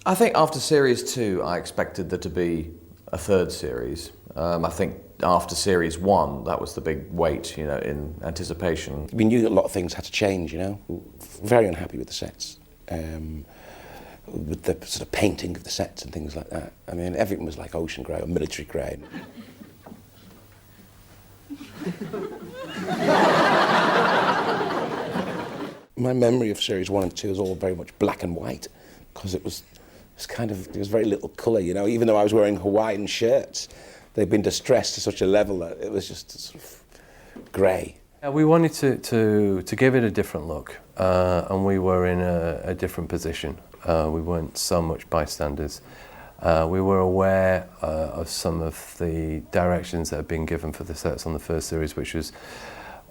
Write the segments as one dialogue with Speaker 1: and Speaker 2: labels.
Speaker 1: I think after series 2, I expected there to be a third series. I think after series 1, that was the big wait, you know, in anticipation.
Speaker 2: We knew that a lot of things had to change, you know. We were very unhappy with the sets, with the sort of painting of the sets and things like that. I mean, everything was like ocean grey or military grey. My memory of series 1 and 2 is all very much black and white, because it was there was very little colour, you know. Even though I was wearing Hawaiian shirts, they'd been distressed to such a level that it was just sort of grey.
Speaker 3: We wanted to give it a different look, and we were in a different position. We weren't so much bystanders. We were aware of some of the directions that had been given for the sets on the first series, which was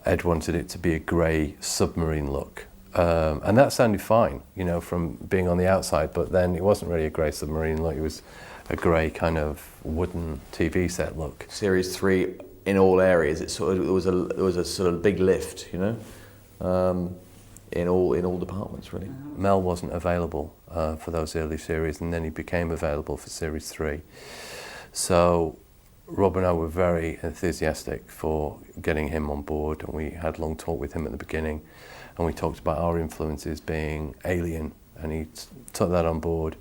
Speaker 3: Ed wanted it to be a grey submarine look. And that sounded fine, you know, from being on the outside, but then it wasn't really a grey submarine look, it was a grey kind of wooden TV set look.
Speaker 1: Series 3, in all areas, it was a sort of big lift, you know, in all departments, really.
Speaker 3: Mel wasn't available for those early series, and then he became available for series 3. So Rob and I were very enthusiastic for getting him on board, and we had a long talk with him at the beginning, and we talked about our influences being Alien, and he took that on board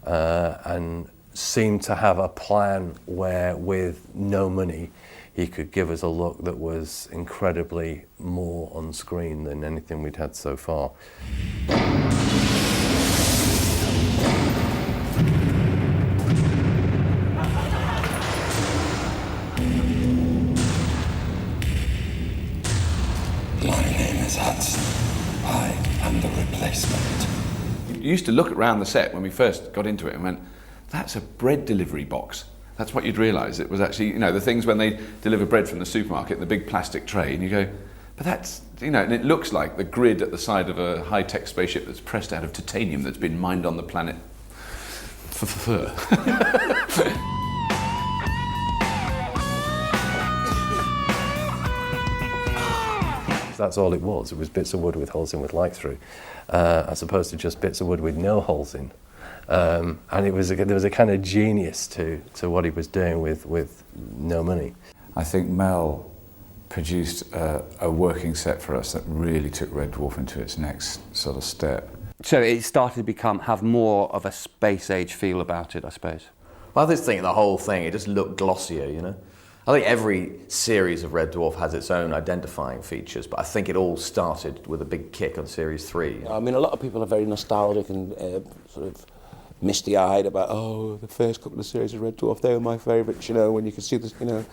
Speaker 3: and seemed to have a plan where, with no money, he could give us a look that was incredibly more on screen than anything we'd had so far.
Speaker 4: My name is Hudson. I am the replacement.
Speaker 5: You used to look around the set when we first got into it and went, that's a bread delivery box. That's what you'd realise. It was actually, you know, the things when they deliver bread from the supermarket, the big plastic tray, and you go, but that's, you know, and it looks like the grid at the side of a high-tech spaceship that's pressed out of titanium that's been mined on the planet for fur.
Speaker 3: That's all it was. It was bits of wood with holes in with light through, as opposed to just bits of wood with no holes in. And there was a kind of genius to what he was doing with no money.
Speaker 6: I think Mel produced a working set for us that really took Red Dwarf into its next sort of step.
Speaker 7: So it started to have more of a space age feel about it, I suppose.
Speaker 1: Well, I just think the whole thing, it just looked glossier, you know. I think every series of Red Dwarf has its own identifying features, but I think it all started with a big kick on series 3.
Speaker 2: I mean, a lot of people are very nostalgic and sort of misty-eyed about, oh, the first couple of series of Red Dwarf, they were my favourites, you know, when you could see this, you know.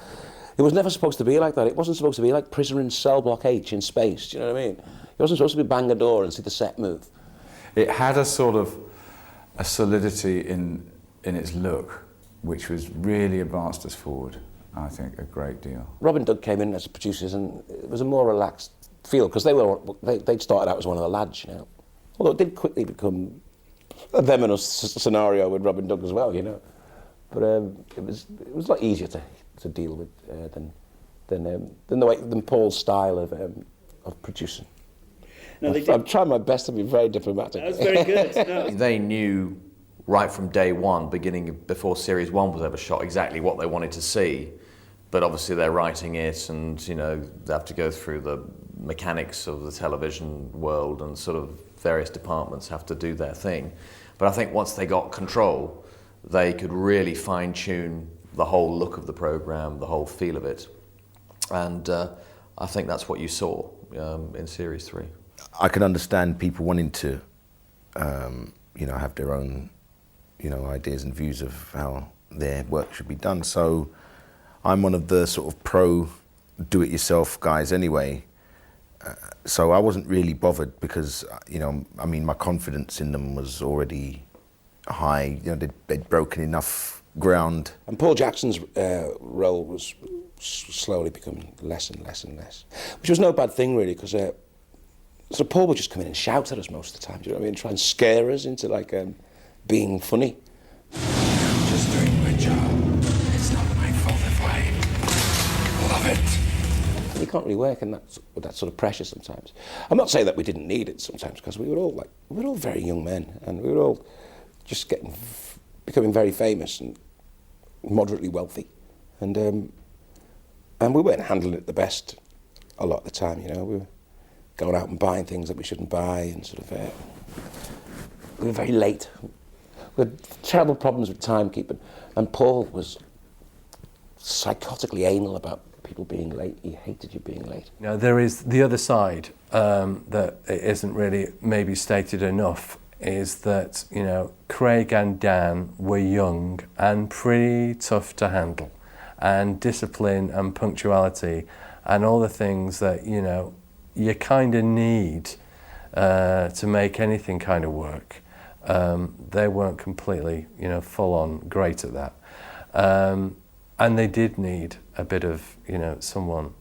Speaker 2: It was never supposed to be like that. It wasn't supposed to be like Prisoner in Cell Block H in space, do you know what I mean? It wasn't supposed to be bang a door and see the set move.
Speaker 6: It had a sort of a solidity in its look, which was really advanced us forward, I think, a great deal.
Speaker 2: Rob and Doug came in as producers, and it was a more relaxed feel, because they'd started out as one of the lads, you know. Although it did quickly become a them and us scenario with Rob and Doug as well, you know. But it was a lot easier to deal with than Paul's style of producing.
Speaker 8: No,
Speaker 2: I'm trying my best to be very diplomatic.
Speaker 8: That's very good. No.
Speaker 1: They knew right from day one, before series 1 was ever shot, exactly what they wanted to see. But obviously they're writing it, and you know, they have to go through the mechanics of the television world, and sort of various departments have to do their thing. But I think once they got control, they could really fine-tune the whole look of the programme, the whole feel of it. And I think that's what you saw in series 3.
Speaker 9: I can understand people wanting to, you know, have their own, you know, ideas and views of how their work should be done. So I'm one of the sort of pro do-it-yourself guys anyway. So I wasn't really bothered, because, you know, I mean, my confidence in them was already high. You know, they'd broken enough ground.
Speaker 2: And Paul Jackson's role was slowly becoming less and less and less, which was no bad thing really, because so Paul would just come in and shout at us most of the time, do you know what I mean? Try and scare us into like being funny.
Speaker 4: I'm just doing my job. It's not my fault if I love it.
Speaker 2: You can't really work in with that sort of pressure sometimes. I'm not saying that we didn't need it sometimes, because we were all very young men, and we were all just becoming very famous and moderately wealthy, and we weren't handling it the best a lot of the time. You know, we were going out and buying things that we shouldn't buy, and sort of we were very late. We had terrible problems with timekeeping, and Paul was psychotically anal about people being late. He hated you being late.
Speaker 3: You know, there is the other side that isn't really maybe stated enough, is that, you know, Craig and Dan were young and pretty tough to handle, and discipline and punctuality and all the things that, you know, you kind of need to make anything kind of work. They weren't completely, you know, full on great at that. And they did need a bit of, you know, someone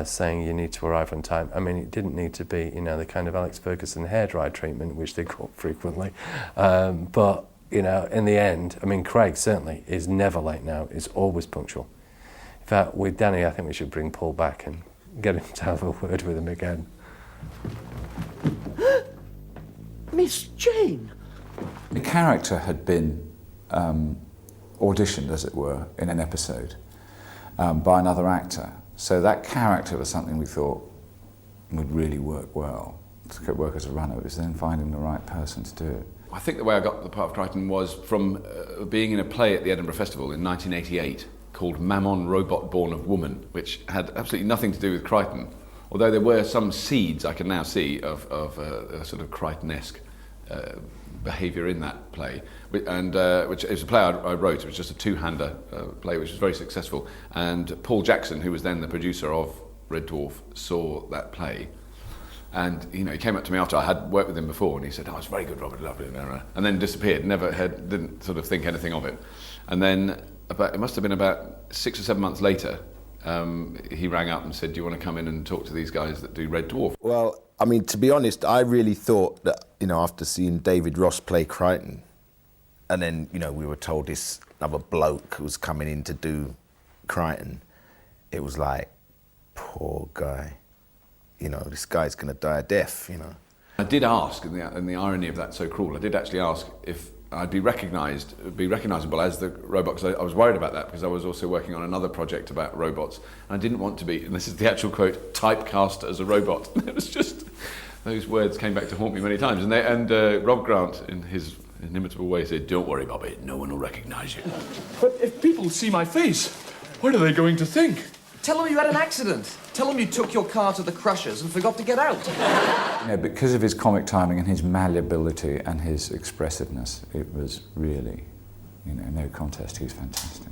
Speaker 3: saying you need to arrive on time. I mean, it didn't need to be, you know, the kind of Alex Ferguson hairdryer treatment, which they got frequently. But, you know, in the end, I mean, Craig certainly is never late now, is always punctual. In fact, with Danny, I think we should bring Paul back and get him to have a word with him again.
Speaker 10: Miss Jane!
Speaker 6: The character had been auditioned, as it were, in an episode by another actor. So that character was something we thought would really work well. To work as a runner, it was then finding the right person to do it.
Speaker 5: I think the way I got the part of Crichton was from being in a play at the Edinburgh Festival in 1988 called Mammon, Robot Born of Woman, which had absolutely nothing to do with Crichton, although there were some seeds I can now see of a sort of Crichton-esque behaviour in that play, and which is a play I wrote. It was just a two-hander play, which was very successful. And Paul Jackson, who was then the producer of Red Dwarf, saw that play, and he came up to me after I had worked with him before, and he said, "Oh, it's very good, Robert, lovely," and then disappeared. Didn't sort of think anything of it. And then it must have been about 6 or 7 months later, he rang up and said, "Do you want to come in and talk to these guys that do Red Dwarf?"
Speaker 9: Well, I mean, to be honest, I really thought that, after seeing David Ross play Crichton, and then, we were told this other bloke was coming in to do Crichton, it was like, poor guy, this guy's going to die a death,
Speaker 5: I did ask, and the irony of that so cruel, I did actually ask if I'd be recognisable as the robot, because I was worried about that, because I was also working on another project about robots, and I didn't want to be, and this is the actual quote, typecast as a robot. It was just, those words came back to haunt me many times, and Rob Grant, in his inimitable way, said, "Don't worry, Bobby, no one will recognise you."
Speaker 11: But if people see my face, what are they going to think?
Speaker 12: Tell them you had an accident. Tell them you took your car to the Crushers and forgot to get out.
Speaker 6: Because of his comic timing and his malleability and his expressiveness, it was really, no contest. He was fantastic.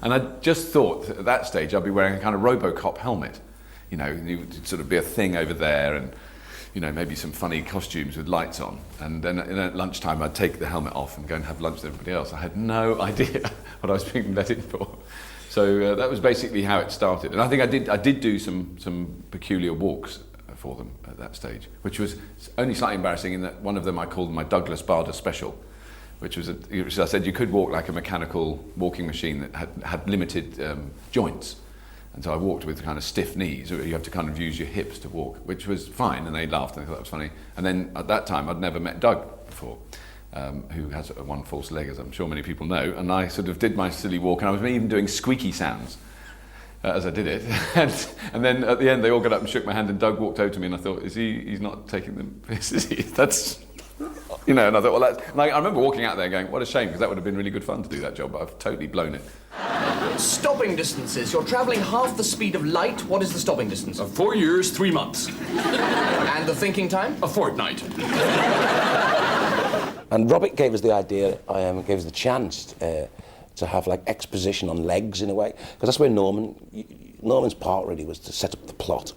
Speaker 5: And I just thought at that stage I'd be wearing a kind of RoboCop helmet. You'd sort of be a thing over there, and maybe some funny costumes with lights on. And then at lunchtime I'd take the helmet off and go and have lunch with everybody else. I had no idea what I was being let in for. So that was basically how it started. And I think I did do some peculiar walks for them at that stage, which was only slightly embarrassing in that one of them I called my Douglas Bader special, which I said you could walk like a mechanical walking machine that had limited joints. And so I walked with kind of stiff knees. You have to kind of use your hips to walk, which was fine, and they laughed and they thought that was funny. And then at that time I'd never met Doug before. Who has one false leg, as I'm sure many people know, and I sort of did my silly walk, and I was even doing squeaky sounds as I did it, and then at the end they all got up and shook my hand, and Doug walked over to me, and I thought, he's not taking the piss, is he? That's, and I thought, well, that's, and I remember walking out there going, what a shame, because that would have been really good fun to do that job, but I've totally blown it.
Speaker 12: Stopping distances. You're travelling half the speed of light. What is the stopping distance?
Speaker 11: 4 years, 3 months.
Speaker 12: And the thinking time?
Speaker 11: A fortnight.
Speaker 2: And Robert gave us the idea, gave us the chance to have like exposition on legs in a way, because that's where Norman's part really was to set up the plot,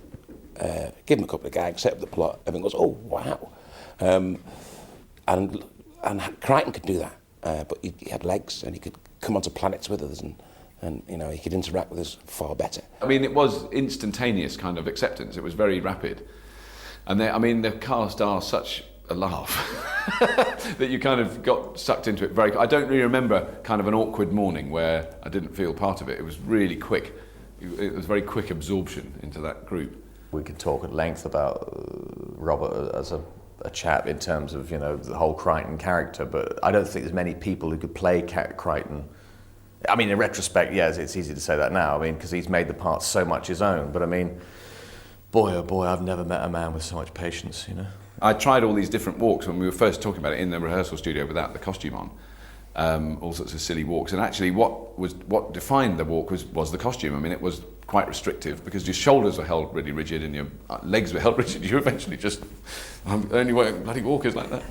Speaker 2: give him a couple of gags, set up the plot. Everyone goes, oh wow, and Crichton could do that, but he had legs and he could come onto planets with us, and he could interact with us far better.
Speaker 5: I mean, it was instantaneous kind of acceptance. It was very rapid, and the cast are such a laugh that you kind of got sucked into it very. I don't really remember kind of an awkward morning where I didn't feel part of it. It was really quick. It was very quick absorption into that group.
Speaker 1: We could talk at length about Robert as a a chap in terms of, you know, the whole Crichton character, but I don't think there's many people who could play Crichton. I mean, in retrospect, yes, it's easy to say that now, I mean, because he's made the part so much his own, but I mean, boy, oh boy, I've never met a man with so much patience, you know.
Speaker 5: I tried all these different walks when we were first talking about it in the rehearsal studio without the costume on, all sorts of silly walks, and actually what defined the walk was the costume. I mean, it was quite restrictive because your shoulders were held really rigid and your legs were held rigid. You eventually just, I'm only wearing bloody walkers like that.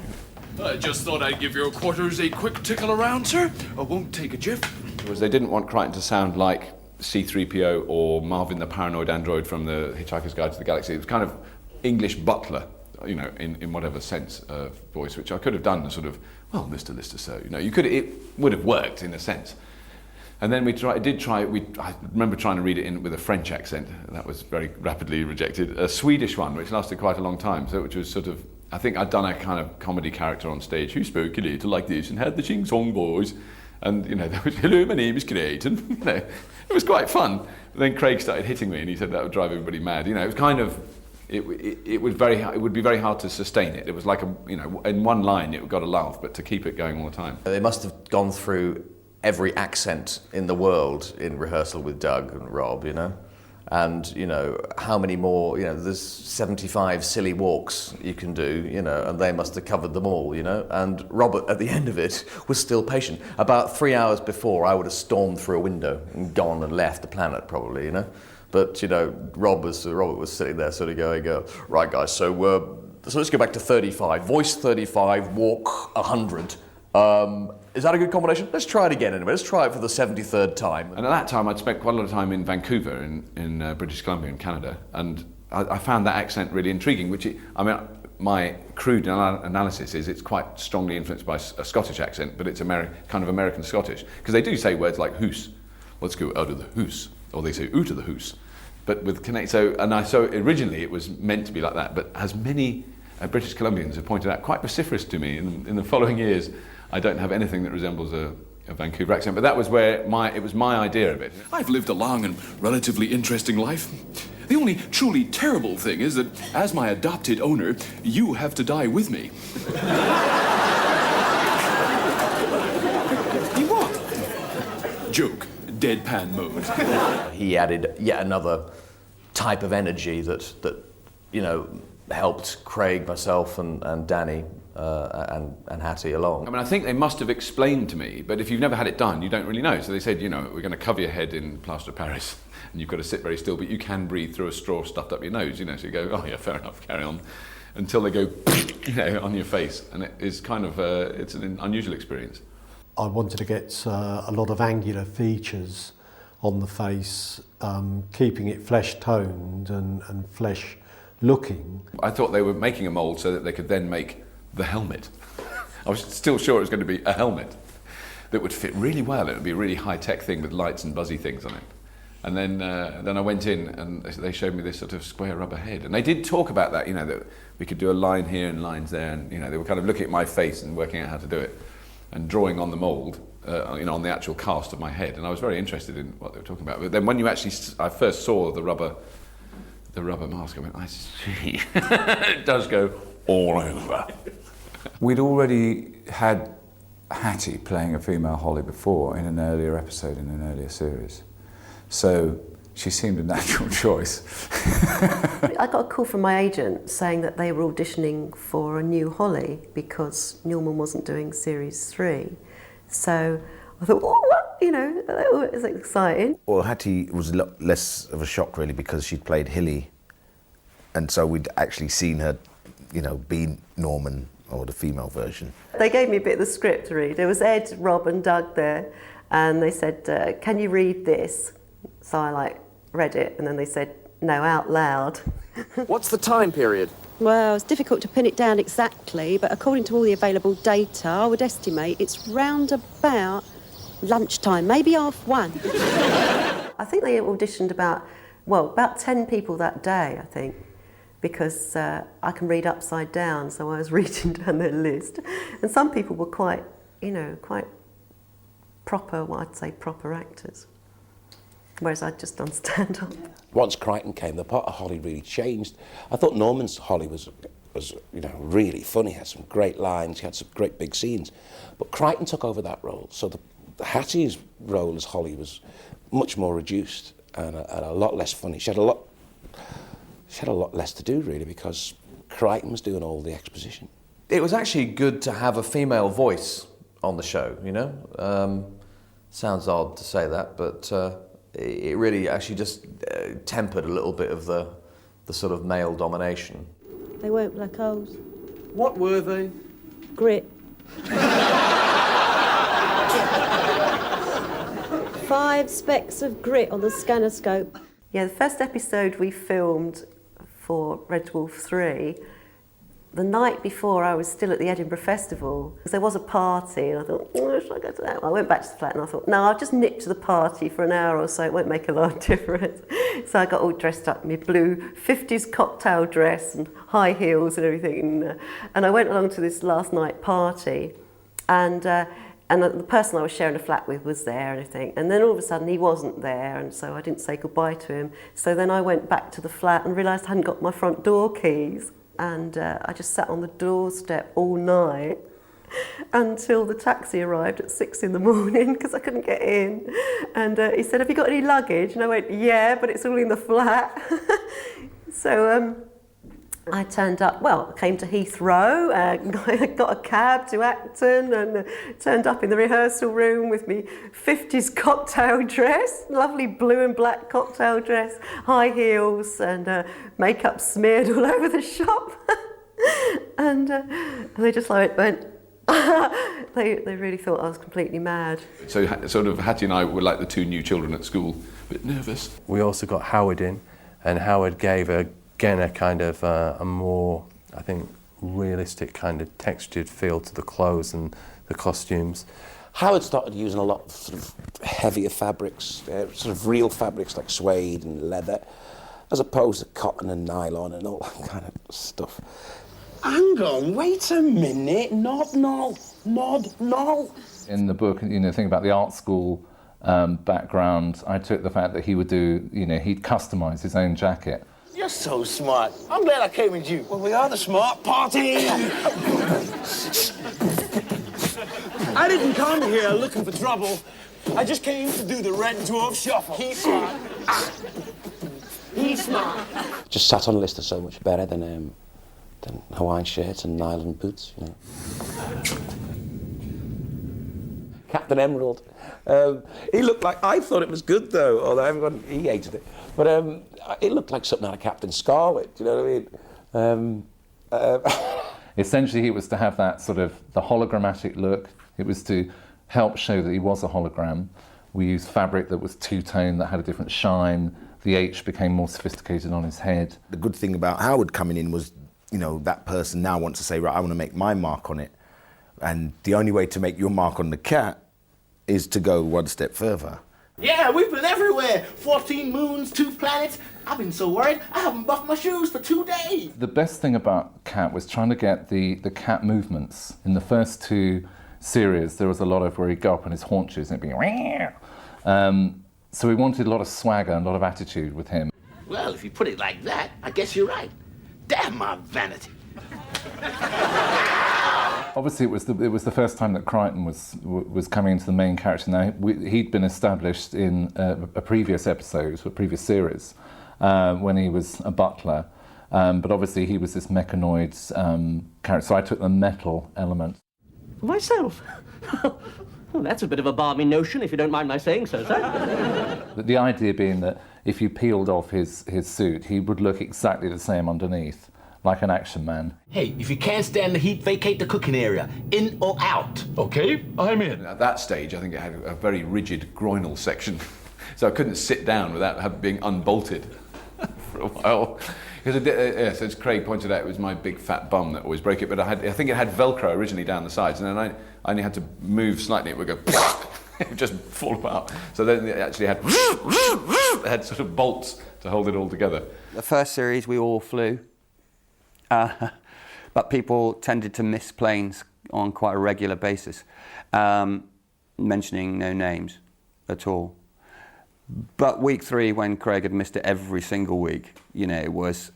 Speaker 11: I just thought I'd give your quarters a quick tickle around, sir. I won't take a jiff.
Speaker 5: Was they didn't want Crichton to sound like C-3PO or Marvin the paranoid android from the Hitchhiker's Guide to the Galaxy. It was kind of English butler, you know, in whatever sense of voice, which I could have done sort of, well, Mr. Lister, so, you know, it would have worked in a sense. And then I remember trying to read it in with a French accent. That was very rapidly rejected. A Swedish one, which lasted quite a long time, so which was sort of, I think I'd done a kind of comedy character on stage who spoke a little like this and had the sing-song voice. And, you know, there was, hello, my name is Crichton. You know, it was quite fun. But then Craig started hitting me and he said that would drive everybody mad. You know, it was kind of, it would be very hard to sustain it. It was like in one line it got a laugh, but to keep it going all the time.
Speaker 1: They must have gone through every accent in the world in rehearsal with Doug and Rob, you know, and, you know, how many more, you know, there's 75 silly walks you can do, you know, and they must have covered them all, you know, and Robert at the end of it was still patient. About 3 hours before, I would have stormed through a window and gone and left the planet probably, you know, but, you know, Robert was sitting there sort of going, right guys, so let's go back to 35, voice 35, walk 100. Is that a good combination? Let's try it again anyway. Let's try it for the 73rd time.
Speaker 5: And at that time, I'd spent quite a lot of time in Vancouver, in British Columbia, in Canada, and I found that accent really intriguing, my crude analysis is it's quite strongly influenced by a Scottish accent, but it's kind of American Scottish, because they do say words like hoose. Let's go out of the hoose, or they say out of the hoose. But with so originally it was meant to be like that, but as many British Columbians have pointed out, quite vociferous to me in the following years, I don't have anything that resembles a Vancouver accent, but that was where it was my idea of it.
Speaker 11: I've lived a long and relatively interesting life. The only truly terrible thing is that, as my adopted owner, you have to die with me. You what? Joke. Deadpan mode.
Speaker 1: He added yet another type of energy that you know, helped Craig, myself, and Danny and Hattie along.
Speaker 5: I mean, I think they must have explained to me, but if you've never had it done, you don't really know. So they said, you know, we're going to cover your head in plaster of Paris, and you've got to sit very still, but you can breathe through a straw stuffed up your nose, you know. So you go, oh yeah, fair enough, carry on, until they go, you know, on your face, and it is kind of it's an unusual experience.
Speaker 13: I wanted to get a lot of angular features on the face, keeping it flesh-toned and flesh-looking.
Speaker 5: I thought they were making a mould so that they could then make the helmet. I was still sure it was going to be a helmet that would fit really well. It would be a really high-tech thing with lights and buzzy things on it. And then I went in and they showed me this sort of square rubber head. And they did talk about that, you know, that we could do a line here and lines there. And, you know, they were kind of looking at my face and working out how to do it and drawing on the mould, you know, on the actual cast of my head. And I was very interested in what they were talking about. But then when I first saw the rubber mask, I went, I see. It does go all over.
Speaker 6: We'd already had Hattie playing a female Holly before in an earlier episode in an earlier series. So she seemed a natural choice.
Speaker 14: I got a call from my agent saying that they were auditioning for a new Holly because Newman wasn't doing series 3. So I thought, oh, what? You know, it was exciting.
Speaker 9: Well, Hattie was a lot less of a shock really because she'd played Hilly, and so we'd actually seen her, you know, be Norman or the female version.
Speaker 14: They gave me a bit of the script to read. There was Ed, Rob and Doug there, and they said, can you read this? So I read it, and then they said, no, out loud.
Speaker 12: What's the time period?
Speaker 15: Well, it's difficult to pin it down exactly, but according to all the available data, I would estimate it's round about lunchtime, maybe 1:30.
Speaker 14: I think they auditioned about 10 people that day, I think, because I can read upside down, so I was reading down their list. And some people were quite proper, what I'd say proper actors, whereas I'd just done stand-up.
Speaker 2: Once Crichton came, the part of Holly really changed. I thought Norman's Holly was was, you know, really funny. He had some great lines. He had some great big scenes. But Crichton took over that role. So the Hattie's role as Holly was much more reduced and a lot less funny. She had a lot less to do, really, because Crichton was doing all the exposition.
Speaker 1: It was actually good to have a female voice on the show, you know? Sounds odd to say that, but it really actually just tempered a little bit of the sort of male domination.
Speaker 15: They weren't black holes.
Speaker 10: What were they?
Speaker 15: Grit. 5 specks of grit on the scannerscope.
Speaker 14: Yeah, the first episode we filmed for Red Dwarf 3, the night before I was still at the Edinburgh Festival, because there was a party, and I thought, oh, should I go to that? I went back to the flat and I thought, no, I'll just nip to the party for an hour or so, it won't make a lot of difference. So I got all dressed up in my blue 50s cocktail dress and high heels and everything, and I went along to this last night party, and the person I was sharing a flat with was there and everything, and then all of a sudden he wasn't there, and so I didn't say goodbye to him. So then I went back to the flat and realised I hadn't got my front door keys. And I just sat on the doorstep all night until the taxi arrived at 6 in the morning because I couldn't get in. And he said, have you got any luggage? And I went, yeah, but it's all in the flat. So I turned up, well, I came to Heathrow, got a cab to Acton and turned up in the rehearsal room with me 50s cocktail dress, lovely blue and black cocktail dress, high heels and makeup smeared all over the shop. and they just like went, they really thought I was completely mad.
Speaker 5: So sort of Hattie and I were like the 2 new children at school, a bit nervous.
Speaker 3: We also got Howard in, and Howard gave again a kind of a more, I think, realistic kind of textured feel to the clothes and the costumes.
Speaker 2: Howard started using a lot of sort of heavier fabrics, sort of real fabrics like suede and leather, as opposed to cotton and nylon and all that kind of stuff.
Speaker 10: Hang on, wait a minute. Nod.
Speaker 6: In the book, you know, think about the art school background, I took the fact that he would do, you know, he'd customise his own jacket.
Speaker 10: You're so smart. I'm glad I came with you. Well, we are the smart party. I didn't come here looking for trouble. I just came to do the Red Dwarf shuffle. He's smart. He's smart.
Speaker 2: Just sat on a list are so much better than Hawaiian shirts and nylon boots, you know. Captain Emerald. He looked like, I thought it was good though, although everyone, he hated it. But it looked like something out of Captain Scarlet, do you know what I mean?
Speaker 6: Essentially, it was to have that sort of, the hologrammatic look. It was to help show that he was a hologram. We used fabric that was two-tone, that had a different shine. The H became more sophisticated on his head.
Speaker 9: The good thing about Howard coming in was, you know, that person now wants to say, right, I want to make my mark on it. And the only way to make your mark on the cat is to go one step further.
Speaker 10: Yeah, we've been everywhere. 14 moons, 2 planets. I've been so worried, I haven't buffed my shoes for 2 days.
Speaker 6: The best thing about Cat was trying to get the cat movements. In the first 2 series, there was a lot of where he'd go up on his haunches and it'd be... so we wanted a lot of swagger and a lot of attitude with him.
Speaker 10: Well, if you put it like that, I guess you're right. Damn my vanity.
Speaker 6: Obviously, it was the first time that Crichton was coming into the main character. Now, he'd been established in a previous episode, a previous series, when he was a butler. But obviously, he was this mechanoid character, so I took the metal element.
Speaker 10: Myself? Well, that's a bit of a balmy notion, if you don't mind my saying so, sir.
Speaker 6: The idea being that if you peeled off his suit, he would look exactly the same underneath, like an action man.
Speaker 10: Hey, if you can't stand the heat, vacate the cooking area. In or out. Okay, I'm in.
Speaker 5: At that stage, I think it had a very rigid groinal section, so I couldn't sit down without being unbolted for a while. Because yes, as Craig pointed out, it was my big fat bum that always broke it, but I think it had Velcro originally down the sides, and then I only had to move slightly, it would go, it would just fall apart. So then it actually had sort of bolts to hold it all together.
Speaker 7: The first series we all flew, but people tended to miss planes on quite a regular basis, mentioning no names at all. But week 3, when Craig had missed it every single week, you know, it was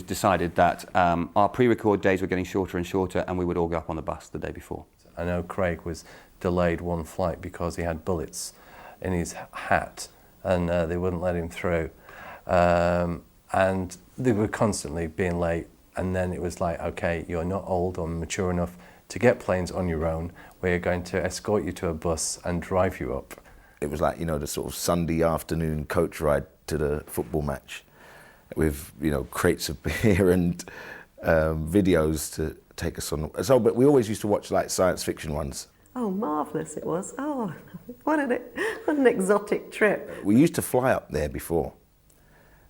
Speaker 7: decided that our pre-record days were getting shorter and shorter, and we would all go up on the bus the day before.
Speaker 3: I know Craig was delayed one flight because he had bullets in his hat, and they wouldn't let him through. And they were constantly being late, and then it was like, okay, you're not old or mature enough to get planes on your own. We're going to escort you to a bus and drive you up.
Speaker 9: It was like, you know, the sort of Sunday afternoon coach ride to the football match with, you know, crates of beer and videos to take us on. So, but we always used to watch like science fiction ones.
Speaker 14: Oh, marvellous it was. Oh, what an exotic trip.
Speaker 9: We used to fly up there before,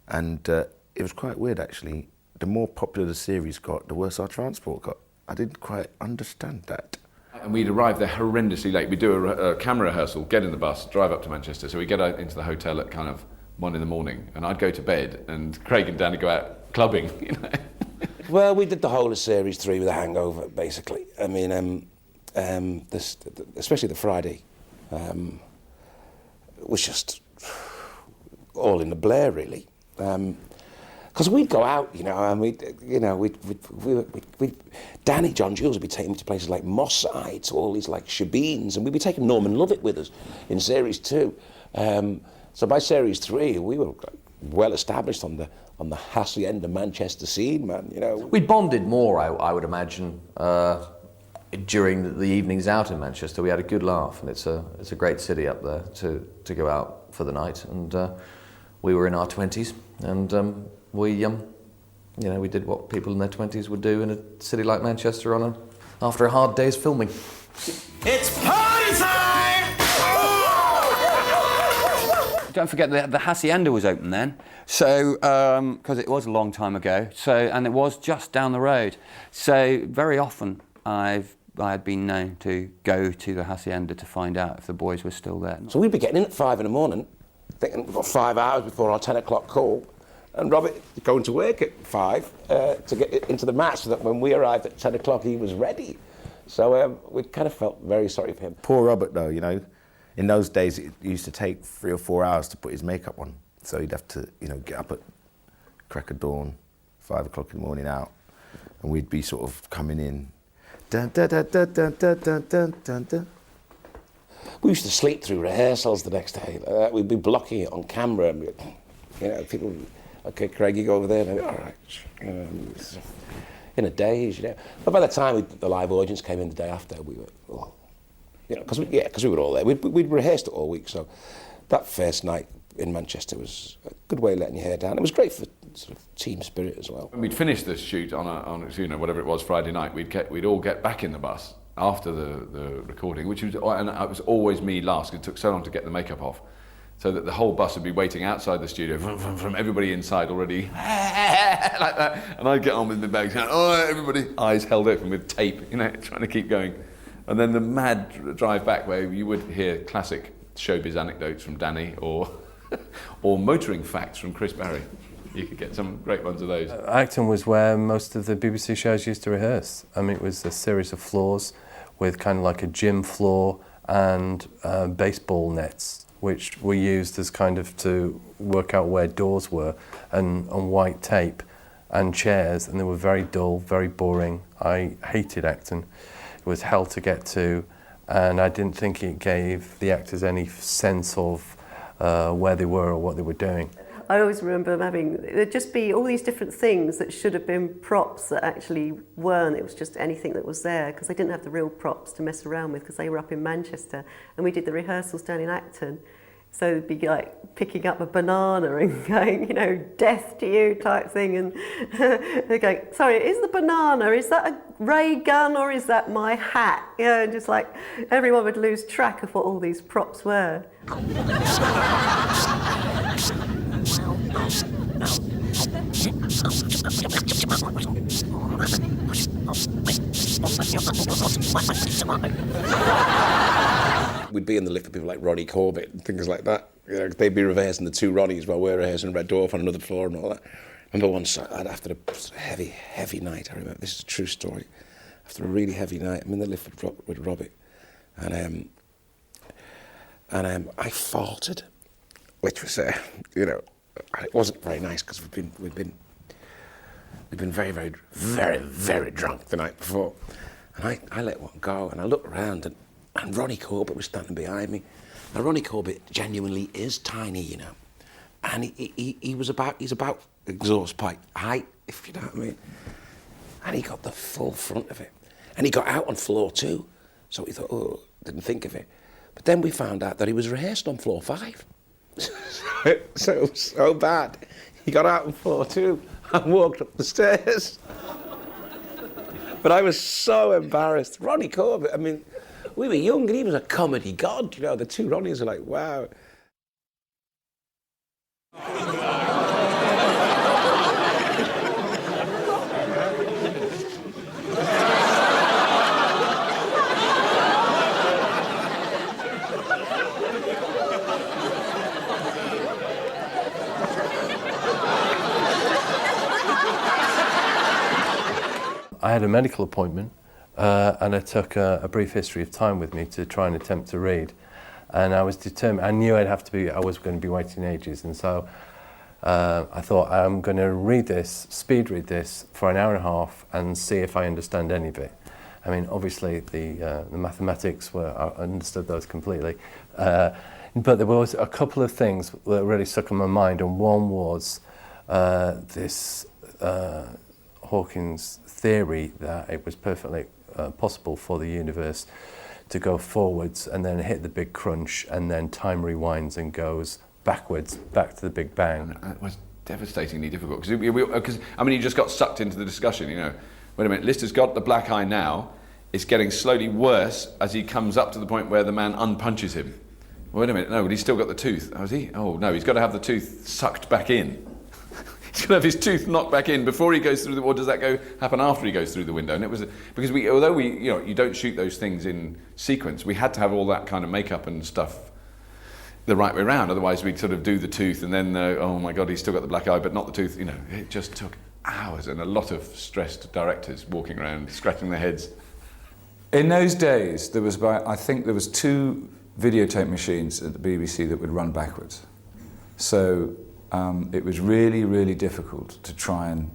Speaker 9: and it was quite weird actually. The more popular the series got, the worse our transport got. I didn't quite understand that.
Speaker 5: And we'd arrive there horrendously late. We'd do a camera rehearsal, get in the bus, drive up to Manchester. So we get out into the hotel at kind of 1 a.m, and I'd go to bed, and Craig and Danny go out clubbing, you know.
Speaker 2: Well, we did the whole of Series 3 with a hangover, basically. I mean, especially the Friday, was just all in the blare, really. Because we'd go out, you know, and Danny, John Jules would be taking me to places like Moss Side, to all these like shebeens, and we'd be taking Norman Lovett with us in Series 2. So by Series 3, we were well established on the hacienda Manchester scene, man. You know,
Speaker 1: we bonded more, I would imagine, during the evenings out in Manchester. We had a good laugh, and it's a great city up there to go out for the night. And we were in our 20s, and we did what people in their 20s would do in a city like Manchester after a hard day's filming.
Speaker 10: It's party time!
Speaker 7: Don't forget the Hacienda was open then, so because it was a long time ago. And it was just down the road. So very often I had been known to go to the Hacienda to find out if the boys were still there.
Speaker 2: So we'd be getting in at 5 a.m, thinking we've got 5 hours before our 10 o'clock call, and Robert going to work at 5 to get into the match, so that when we arrived at 10 o'clock he was ready. So we kind of felt very sorry for him.
Speaker 9: Poor Robert, though, you know. In those days, it used to take 3 or 4 hours to put his makeup on. So he'd have to, you know, get up at crack of dawn, 5 o'clock in the morning out, and we'd be sort of coming in. Dun, dun, dun, dun, dun, dun, dun, dun, dun.
Speaker 2: We used to sleep through rehearsals the next day. We'd be blocking it on camera, and you know, people, okay, Craig, you go over there, and all right, in a daze, you know. But by the time the live audience came in the day after, we were, well, you know, because we were all there. We'd rehearsed it all week, so that first night in Manchester was a good way of letting your hair down. It was great for sort of team spirit as well.
Speaker 5: When we'd finished the shoot on you know, whatever it was, Friday night, we'd all get back in the bus after the recording, and it was always me last, because it took so long to get the makeup off, so that the whole bus would be waiting outside the studio, from everybody inside already, like that, and I'd get on with my bags, and everybody, eyes held open with tape, you know, trying to keep going. And then the mad drive back, where you would hear classic showbiz anecdotes from Danny, or motoring facts from Chris Barry. You could get some great ones of those.
Speaker 3: Acton was where most of the BBC shows used to rehearse. I mean, it was a series of floors with kind of like a gym floor and baseball nets, which were used as kind of to work out where doors were, and on white tape, and chairs, and they were very dull, very boring. I hated Acton. It was hell to get to, and I didn't think it gave the actors any sense of where they were or what they were doing.
Speaker 14: I always remember there'd just be all these different things that should have been props that actually weren't. It was just anything that was there, because they didn't have the real props to mess around with, because they were up in Manchester, and we did the rehearsals down in Acton. So it'd be like picking up a banana and going, you know, death to you type thing, and they're going, sorry, is the banana, is that a ray gun or is that my hat? You know, and just like everyone would lose track of what all these props were.
Speaker 2: We'd be in the lift with people like Ronnie Corbett and things like that. You know, they'd be rehearsing the 2 Ronnies while we're rehearsing Red Dwarf on another floor and all that. I remember once, after a heavy night, I remember, this is a true story, after a really heavy night, I'm in the lift with Robert, and I faltered, which was, you know, it wasn't very nice because we'd been very, very, very, very drunk the night before. And I let one go, and I looked around, and Ronnie Corbett was standing behind me. Now, Ronnie Corbett genuinely is tiny, you know. And he's about exhaust pipe height, if you know what I mean. And he got the full front of it. And he got out on floor 2. So we thought, oh, didn't think of it. But then we found out that he was rehearsed on floor 5. So it was so bad. He got out on floor 2 and walked up the stairs. But I was so embarrassed. Ronnie Corbett, I mean, we were young and he was a comedy god, you know. The two Ronnies are like, wow.
Speaker 3: I had a medical appointment and I took a brief history of time with me to try and attempt to read. And I was determined, I knew I was going to be waiting ages. And so I thought, I'm going to speed read this for an hour and a half and see if I understand any of it. I mean, obviously the mathematics I understood those completely. But there was a couple of things that really stuck in my mind. And one was this Hawking's theory that it was perfectly possible for the universe to go forwards and then hit the big crunch, and then time rewinds and goes backwards, back to the Big Bang.
Speaker 5: It was devastatingly difficult because I mean, you just got sucked into the discussion. You know, wait a minute, Lister's got the black eye now. It's getting slowly worse as he comes up to the point where the man unpunches him. Wait a minute, no, but he's still got the tooth. Oh, is he? Oh no, he's got to have the tooth sucked back in. He's going to have his tooth knocked back in before he goes through or does that happen after he goes through the window? And it was because although you don't shoot those things in sequence, we had to have all that kind of makeup and stuff the right way around. Otherwise, we'd sort of do the tooth and then, oh my God, he's still got the black eye, but not the tooth. You know, it just took hours and a lot of stressed directors walking around, scratching their heads.
Speaker 6: In those days, I think there was 2 videotape machines at the BBC that would run backwards. So it was really, really difficult to try and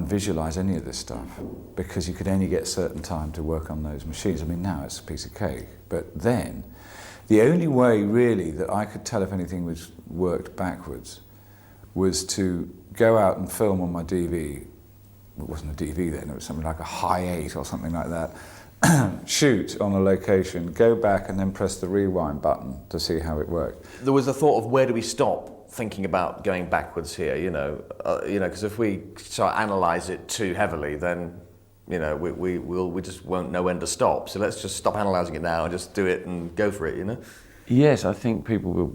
Speaker 6: visualise any of this stuff because you could only get certain time to work on those machines. I mean, now it's a piece of cake, but then the only way really that I could tell if anything was worked backwards was to go out and film on my DV. It wasn't a DV then, it was something like a High 8 or something like that. Shoot on a location, go back and then press the rewind button to see how it worked.
Speaker 1: There was a thought of where do we stop thinking about going backwards here, because if we start analyse it too heavily, then we just won't know when to stop. So let's just stop analysing it now and just do it and go for it,
Speaker 16: Yes, I think people were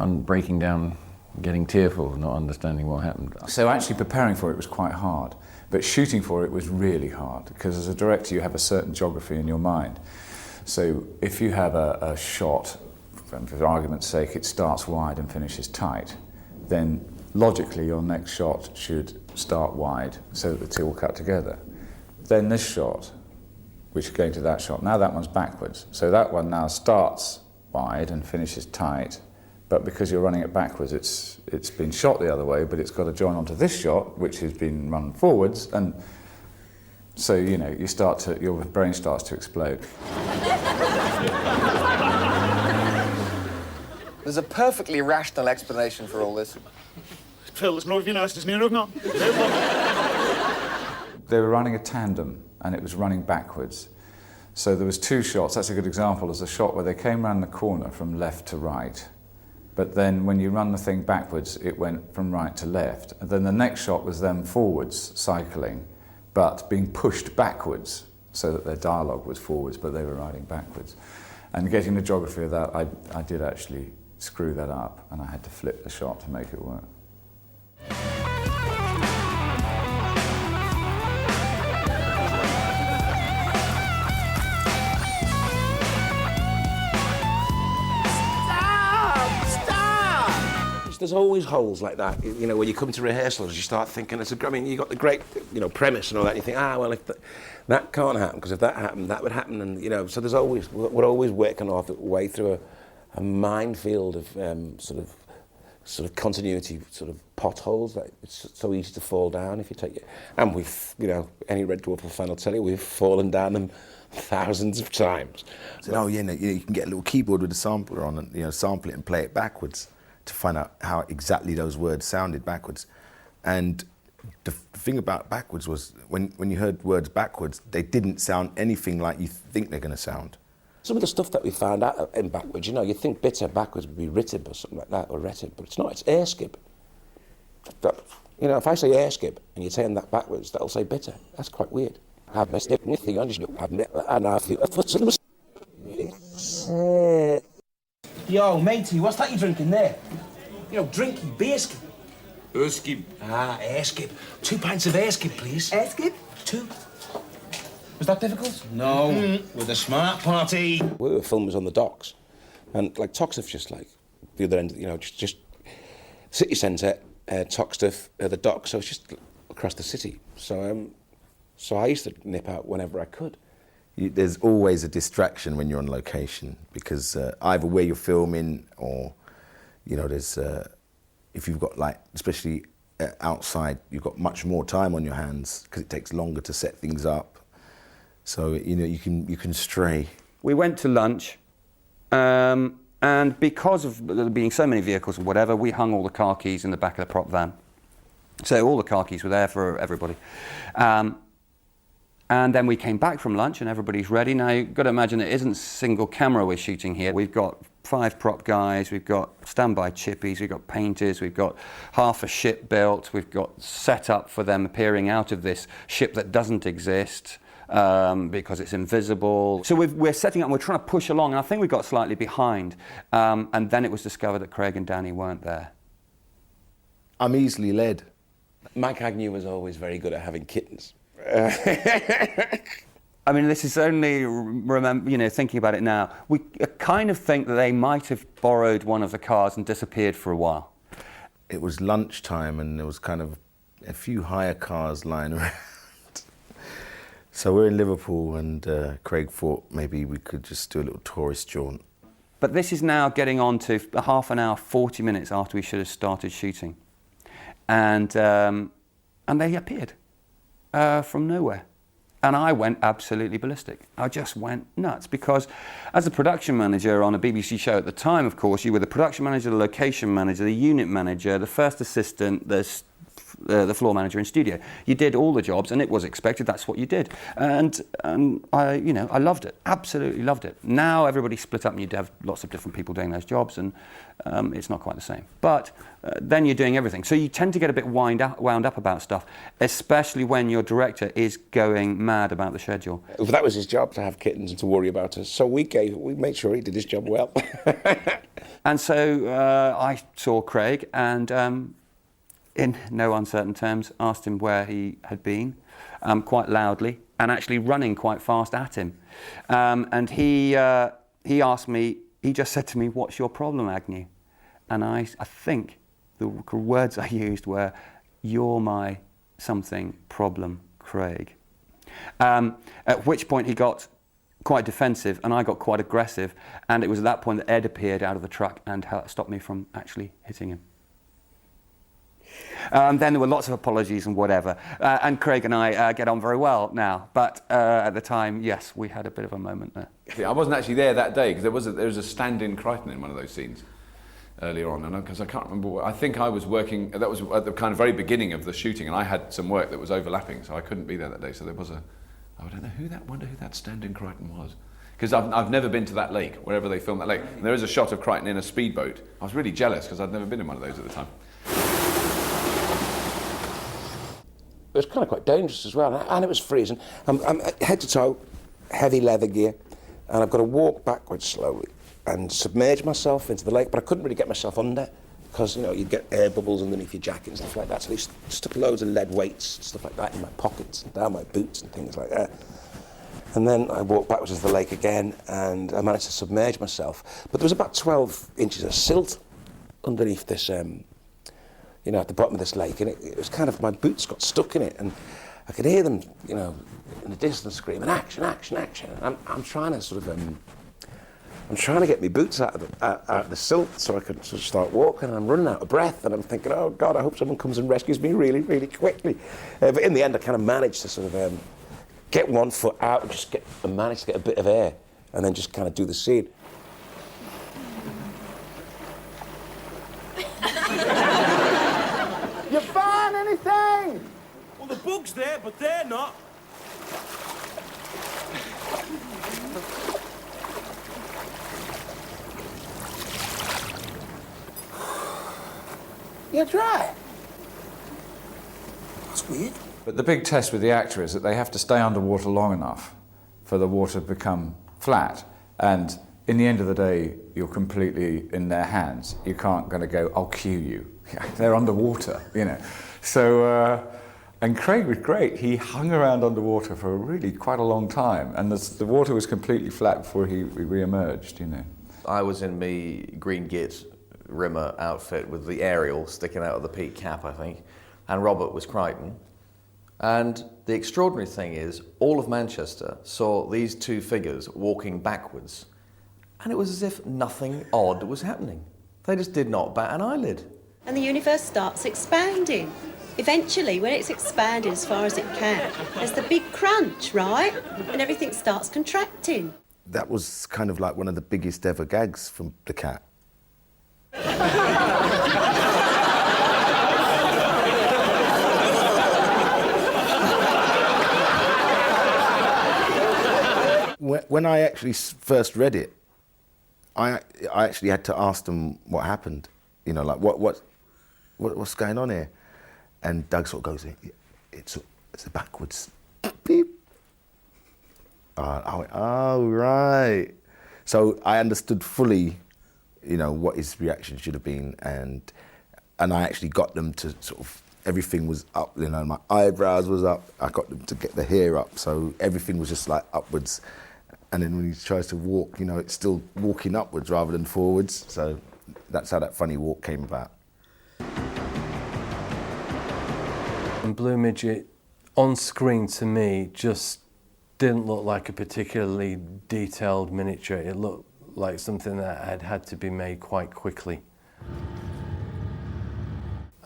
Speaker 16: breaking down, getting tearful, not understanding what happened.
Speaker 6: So actually preparing for it was quite hard, but shooting for it was really hard because as a director you have a certain geography in your mind. So if you have a shot, for argument's sake, it starts wide and finishes tight, then logically your next shot should start wide so that the two will cut together. Then this shot, which is going to that shot, now that one's backwards. So that one now starts wide and finishes tight, but because you're running it backwards, it's been shot the other way, but it's got to join onto this shot, which has been run forwards, and so, your brain starts to explode.
Speaker 12: There's a perfectly rational explanation for all this.
Speaker 10: They
Speaker 6: were running a tandem, and it was running backwards. So there was 2 shots. That's a good example. There's a shot where they came round the corner from left to right, but then when you run the thing backwards, it went from right to left. And then the next shot was them forwards, cycling, but being pushed backwards, so that their dialogue was forwards, but they were riding backwards. And getting the geography of that, I did actually screw that up, and I had to flip the shot to make it work.
Speaker 2: There's always holes like that, when you come to rehearsals, you start thinking, you got the great, premise and all that, and you think, well, if that can't happen, because if that happened, that would happen, and, so we're always working our way through minefield of sort of continuity, sort of potholes that it's so easy to fall down if you take it. And we've, you know, any Red Dwarf fan will tell you we've fallen down them thousands of times.
Speaker 9: So, oh yeah, no, you can get a little keyboard with a sampler on and, you know, sample it and play it backwards to find out how exactly those words sounded backwards. And the thing about backwards was when you heard words backwards, they didn't sound anything like you think they're going to sound.
Speaker 2: Some of the stuff that we found out in backwards, you know, you'd think bitter backwards would be ritib or something like that, or retib, but it's not, it's air skip. You know, if I say air skip and you're saying that backwards, that'll say bitter. That's quite weird.
Speaker 10: Yo, matey, what's that you drinking there? You know, drinky, beer skip.
Speaker 4: Air skip.
Speaker 10: Ah, air skip. 2 pints of air skip, please.
Speaker 15: Air skip?
Speaker 10: 2. Was that difficult? No, with a smart party.
Speaker 2: We were filmers on the docks, and like Toxteth, just like the other end, you know, just city centre, Toxteth, the docks. So it's just across the city. So I used to nip out whenever I could.
Speaker 9: There's always a distraction when you're on location because either where you're filming or, you know, there's if you've got like, especially outside, you've got much more time on your hands because it takes longer to set things up. So, you know, you can stray.
Speaker 7: We went to lunch, and because of there being so many vehicles or whatever, we hung all the car keys in the back of the prop van. So all the car keys were there for everybody. And then we came back from lunch and everybody's ready. Now, you've got to imagine it isn't single camera we're shooting here. We've got 5 prop guys, we've got standby chippies, we've got painters, we've got half a ship built, we've got set up for them appearing out of this ship that doesn't exist. Because it's invisible. So we're setting up and we're trying to push along, and I think we got slightly behind. And then it was discovered that Craig and Danny weren't there.
Speaker 9: I'm easily led.
Speaker 2: Mike Agnew was always very good at having kittens.
Speaker 7: I mean, this is only, thinking about it now, we kind of think that they might have borrowed one of the cars and disappeared for a while.
Speaker 9: It was lunchtime and there was kind of a few hire cars lying around. So we're in Liverpool and Craig thought maybe we could just do a little tourist jaunt.
Speaker 7: But this is now getting on to a half an hour, 40 minutes after we should have started shooting. And they appeared from nowhere. And I went absolutely ballistic. I just went nuts because as a production manager on a BBC show at the time, of course, you were the production manager, the location manager, the unit manager, the first assistant, the floor manager in studio. You did all the jobs and it was expected, that's what you did. And I loved it, absolutely loved it. Now everybody's split up and you'd have lots of different people doing those jobs and it's not quite the same. But then you're doing everything. So you tend to get a bit wound up about stuff, especially when your director is going mad about the schedule.
Speaker 2: That was his job, to have kittens and to worry about us. So we made sure he did his job well.
Speaker 7: And so I saw Craig and in no uncertain terms, asked him where he had been, quite loudly, and actually running quite fast at him. And he asked me, he just said to me, "What's your problem, Agnew?" And I think the words I used were, "You're my something problem, Craig." At which point he got quite defensive and I got quite aggressive, and it was at that point that Ed appeared out of the truck and stopped me from actually hitting him. Then there were lots of apologies and whatever, and Craig and I get on very well now, but at the time, yes, we had a bit of a moment there.
Speaker 5: I wasn't actually there that day because there was a stand-in Crichton in one of those scenes earlier on, and because I can't remember, I think I was working, that was at the kind of very beginning of the shooting, and I had some work that was overlapping, so I couldn't be there that day, so there was I don't know wonder who that stand-in Crichton was. Because I've never been to that lake, wherever they filmed that lake. And there is a shot of Crichton in a speedboat. I was really jealous because I'd never been in one of those at the time.
Speaker 2: It was kind of quite dangerous as well, and it was freezing. I'm head to toe, heavy leather gear, and I've got to walk backwards slowly and submerge myself into the lake, but I couldn't really get myself under because, you know, you'd get air bubbles underneath your jacket and stuff like that, so they stuck loads of lead weights and stuff like that in my pockets and down my boots and things like that. And then I walked backwards into the lake again, and I managed to submerge myself. But there was about 12 inches of silt underneath this, you know, at the bottom of this lake, and it was kind of, my boots got stuck in it, and I could hear them, you know, in the distance screaming, "Action, action, action." And I'm trying to sort of I'm trying to get my boots out of the silt so I could sort of start walking, and I'm running out of breath, and I'm thinking, oh God, I hope someone comes and rescues me really, really quickly. But in the end, I kind of managed to sort of get one foot out and manage to get a bit of air, and then just kind of do the scene.
Speaker 10: You find anything? Well, the bug's there, but they're not.
Speaker 2: You're dry. That's weird.
Speaker 6: But the big test with the actor is that they have to stay underwater long enough for the water to become flat. And in the end of the day, you're completely in their hands. You can't going to go, I'll cue you. They're underwater, you know. So, and Craig was great. He hung around underwater for really quite a long time. And the water was completely flat before he re-emerged, you know.
Speaker 1: I was in me green git Rimmer outfit with the aerial sticking out of the peak cap, I think, and Robert was Crichton. And the extraordinary thing is, all of Manchester saw these two figures walking backwards, and it was as if nothing odd was happening. They just did not bat an eyelid.
Speaker 15: And the universe starts expanding. Eventually, when it's expanded as far as it can, there's the big crunch, right? And everything starts contracting.
Speaker 9: That was kind of like one of the biggest ever gags from the cat. When I actually first read it, I actually had to ask them what happened. You know, like what's going on here? And Doug sort of goes, it's a backwards beep. I went, oh right. So I understood fully, you know, what his reaction should have been, and I actually got them to sort of, everything was up, you know, my eyebrows was up, I got them to get the hair up, so everything was just like upwards. And then when he tries to walk, you know, it's still walking upwards rather than forwards, so that's how that funny walk came about.
Speaker 3: And Blue Midget, on screen to me, just didn't look like a particularly detailed miniature. It looked like something that had to be made quite quickly.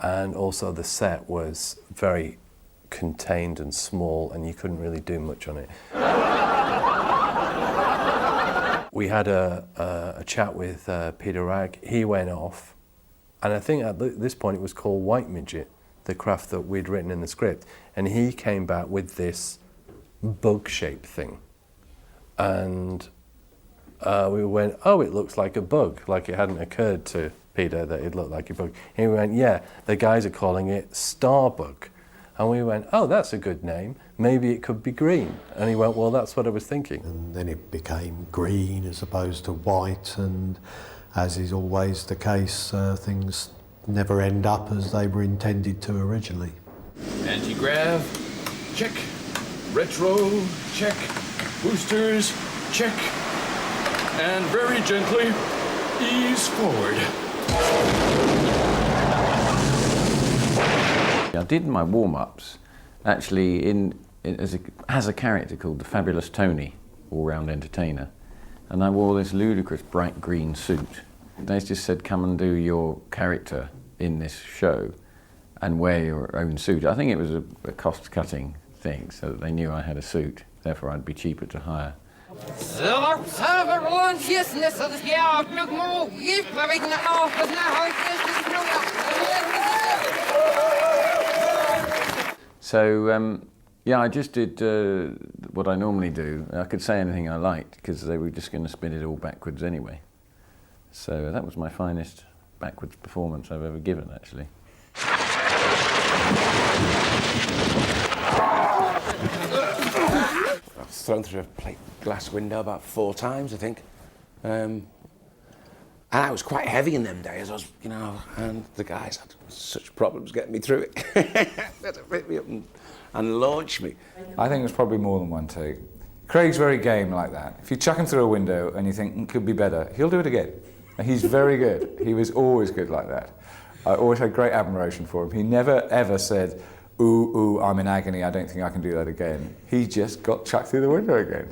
Speaker 3: And also the set was very contained and small, and you couldn't really do much on it. We had a chat with Peter Ragg. He went off, and I think at this point it was called White Midget, the craft that we'd written in the script, and he came back with this bug-shaped thing. And we went, oh, it looks like a bug, like it hadn't occurred to Peter that it looked like a bug. And he went, yeah, the guys are calling it Starbug. And we went, oh, that's a good name. Maybe it could be green. And he went, well, that's what I was thinking.
Speaker 13: And then it became green as opposed to white, and as is always the case, things never end up as they were intended to originally.
Speaker 11: Anti-grav, check. Retro, check. Boosters, check. And very gently, ease forward.
Speaker 16: I did my warm-ups actually as a character called the Fabulous Tony, all-round entertainer, and I wore this ludicrous bright green suit. They just said, come and do your character in this show and wear your own suit. I think it was a cost-cutting thing, so that they knew I had a suit, therefore I'd be cheaper to hire. So, yeah, I just did what I normally do. I could say anything I liked because they were just going to spin it all backwards anyway. So that was my finest backwards performance I've ever given, actually.
Speaker 2: I've thrown through a plate glass window about 4 times, I think. And I was quite heavy in them days, you know, and the guys had such problems getting me through it. They had to pick me up and launch me.
Speaker 6: I think it was probably more than one take. Craig's very game like that. If you chuck him through a window and you think, could be better, he'll do it again. And he's very good. He was always good like that. I always had great admiration for him. He never, ever said, ooh, I'm in agony, I don't think I can do that again. He just got chucked through the window again.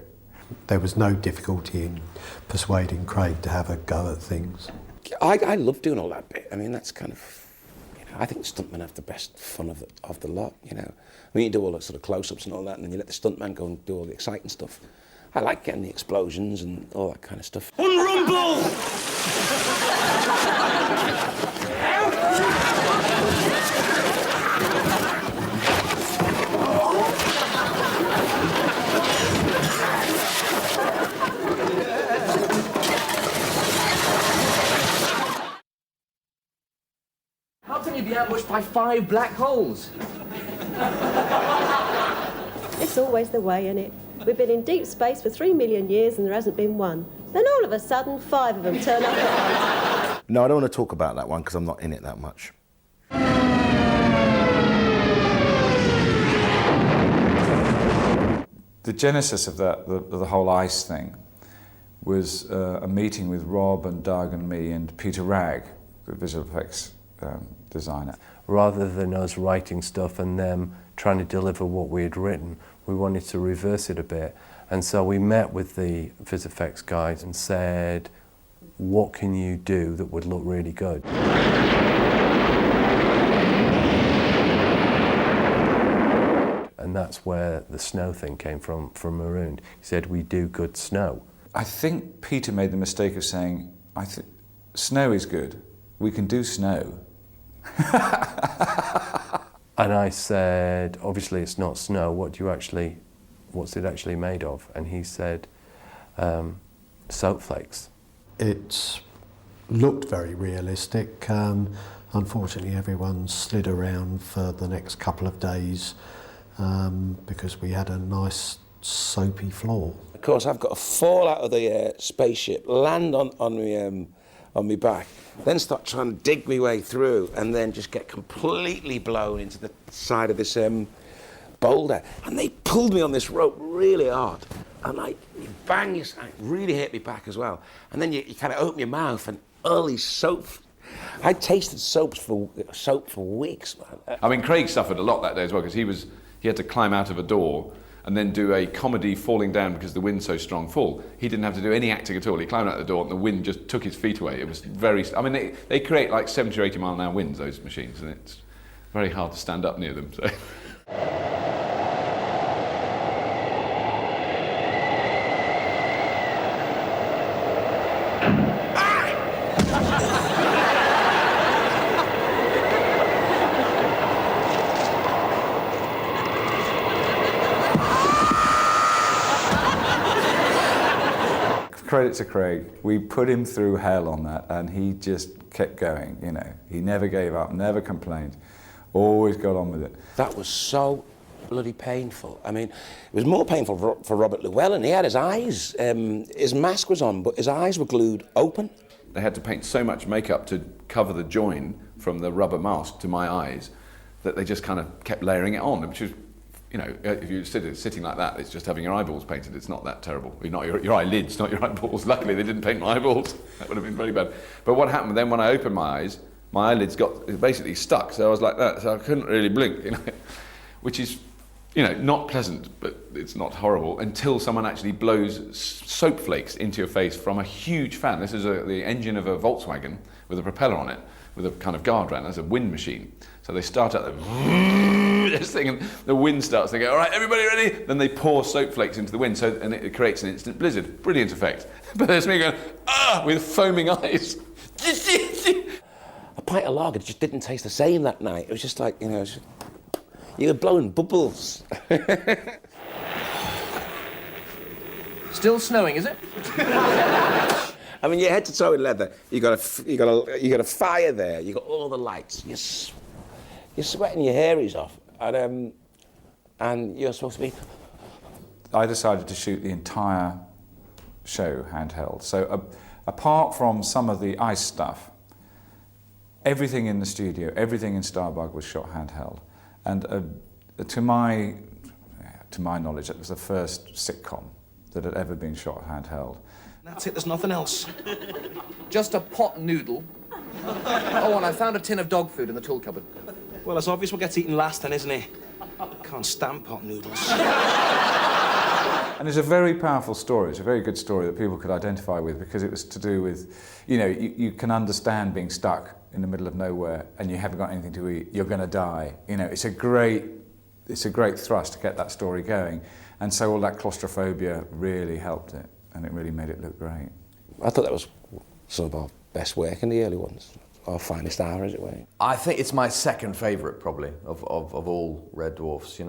Speaker 13: there was no difficulty in persuading Craig to have a go at things.
Speaker 2: I love doing all that bit. I mean, that's kind of, you know, I think stuntmen have the best fun of the lot, you know. I mean, you do all the sort of close-ups and all that, and then you let the stuntman go and do all the exciting stuff. I like getting the explosions and all that kind of stuff.
Speaker 10: Unrumble!
Speaker 12: How can you be ambushed by 5 black holes?
Speaker 15: It's always the way, isn't it? We've been in deep space for 3 million years and there hasn't been one. Then all of a sudden, 5 of them turn up at once.
Speaker 9: No, I don't want to talk about that one because I'm not in it that much.
Speaker 6: The genesis of that, the whole ice thing, was a meeting with Rob and Doug and me and Peter Ragg, the visual effects designer.
Speaker 3: Rather than us writing stuff and them trying to deliver what we had written, we wanted to reverse it a bit. And so we met with the vis effects guys and said, what can you do that would look really good? And that's where the snow thing came from Marooned. He said, we do good snow.
Speaker 6: I think Peter made the mistake of saying, snow is good. We can do snow.
Speaker 3: And I said, obviously it's not snow, what's it actually made of? And he said, soap flakes.
Speaker 13: It looked very realistic. Unfortunately, everyone slid around for the next couple of days because we had a nice soapy floor.
Speaker 2: Of course, I've got to fall out of the spaceship, land on my back, then start trying to dig my way through, and then just get completely blown into the side of this boulder. And they pulled me on this rope really hard, and you bang, it really hit me back as well. And then you kind of open your mouth, and all these soap. I tasted soap for weeks, man.
Speaker 5: I mean, Craig suffered a lot that day as well because he had to climb out of a door and then do a comedy falling down because the wind's so strong fall. He didn't have to do any acting at all. He climbed out the door and the wind just took his feet away. It was I mean, they create like 70 or 80 mile an hour winds, those machines, and it's very hard to stand up near them. So.
Speaker 6: Credit to Craig, we put him through hell on that and he just kept going, you know. He never gave up, never complained, always got on with it.
Speaker 2: That was so bloody painful. I mean, it was more painful for Robert Llewellyn. He had his eyes, his mask was on, but his eyes were glued open.
Speaker 5: They had to paint so much makeup to cover the join from the rubber mask to my eyes that they just kind of kept layering it on, which was, you know, if you're sitting like that, it's just having your eyeballs painted. It's not that terrible. Not your eyelids, not your eyeballs. Luckily, they didn't paint my eyeballs. That would have been very bad. But what happened then when I opened my eyes, my eyelids got basically stuck. So I was like that. So I couldn't really blink, you know, which is, you know, not pleasant, but it's not horrible until someone actually blows soap flakes into your face from a huge fan. This is the engine of a Volkswagen with a propeller on it, with a kind of guard round. That's a wind machine. So they start out this thing, and the wind starts. They go, all right, everybody ready? Then they pour soap flakes into the wind, and it creates an instant blizzard. Brilliant effect. But there's me going, with foaming eyes.
Speaker 2: A pint of lager just didn't taste the same that night. It was just like, you know, you were blowing bubbles.
Speaker 12: Still snowing, is it?
Speaker 2: I mean, you're head to toe in leather. You got a fire there. You got all the lights. You're sweating your hairies off, and you're supposed to be.
Speaker 6: I decided to shoot the entire show handheld. So apart from some of the ice stuff, everything in the studio, everything in Starbug was shot handheld. And to my knowledge, that was the first sitcom that had ever been shot handheld.
Speaker 10: That's it, there's nothing else.
Speaker 12: Just a pot noodle. Oh, and I found a tin of dog food in the tool cupboard.
Speaker 10: Well, it's obvious what gets eaten last then, isn't it? Can't stand pot noodles.
Speaker 6: And it's a very powerful story. It's a very good story that people could identify with because it was to do with, you can understand being stuck in the middle of nowhere and you haven't got anything to eat. You're going to die. It's a great thrust to get that story going. And so all that claustrophobia really helped it, and it really made it look great.
Speaker 2: I thought that was some of our best work in the early ones. Our finest hour, as it were.
Speaker 1: I think it's my second favourite, probably, of all Red Dwarfs,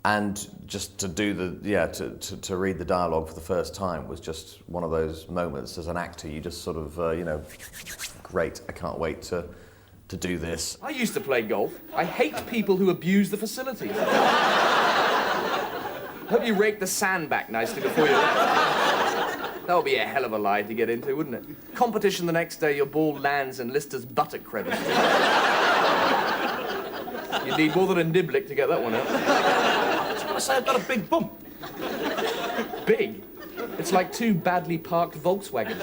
Speaker 1: and just to do to read the dialogue for the first time was just one of those moments as an actor. You just sort of, great, I can't wait to do this.
Speaker 12: I used to play golf. I hate people who abuse the facilities. Hope you rake the sand back nicely before you... That would be a hell of a lie to get into, wouldn't it? Competition the next day, your ball lands in Lister's buttock crevice. You need more than a niblick to get that one out.
Speaker 10: I was going to say I've got a big bump.
Speaker 12: Big? It's like two badly parked Volkswagens.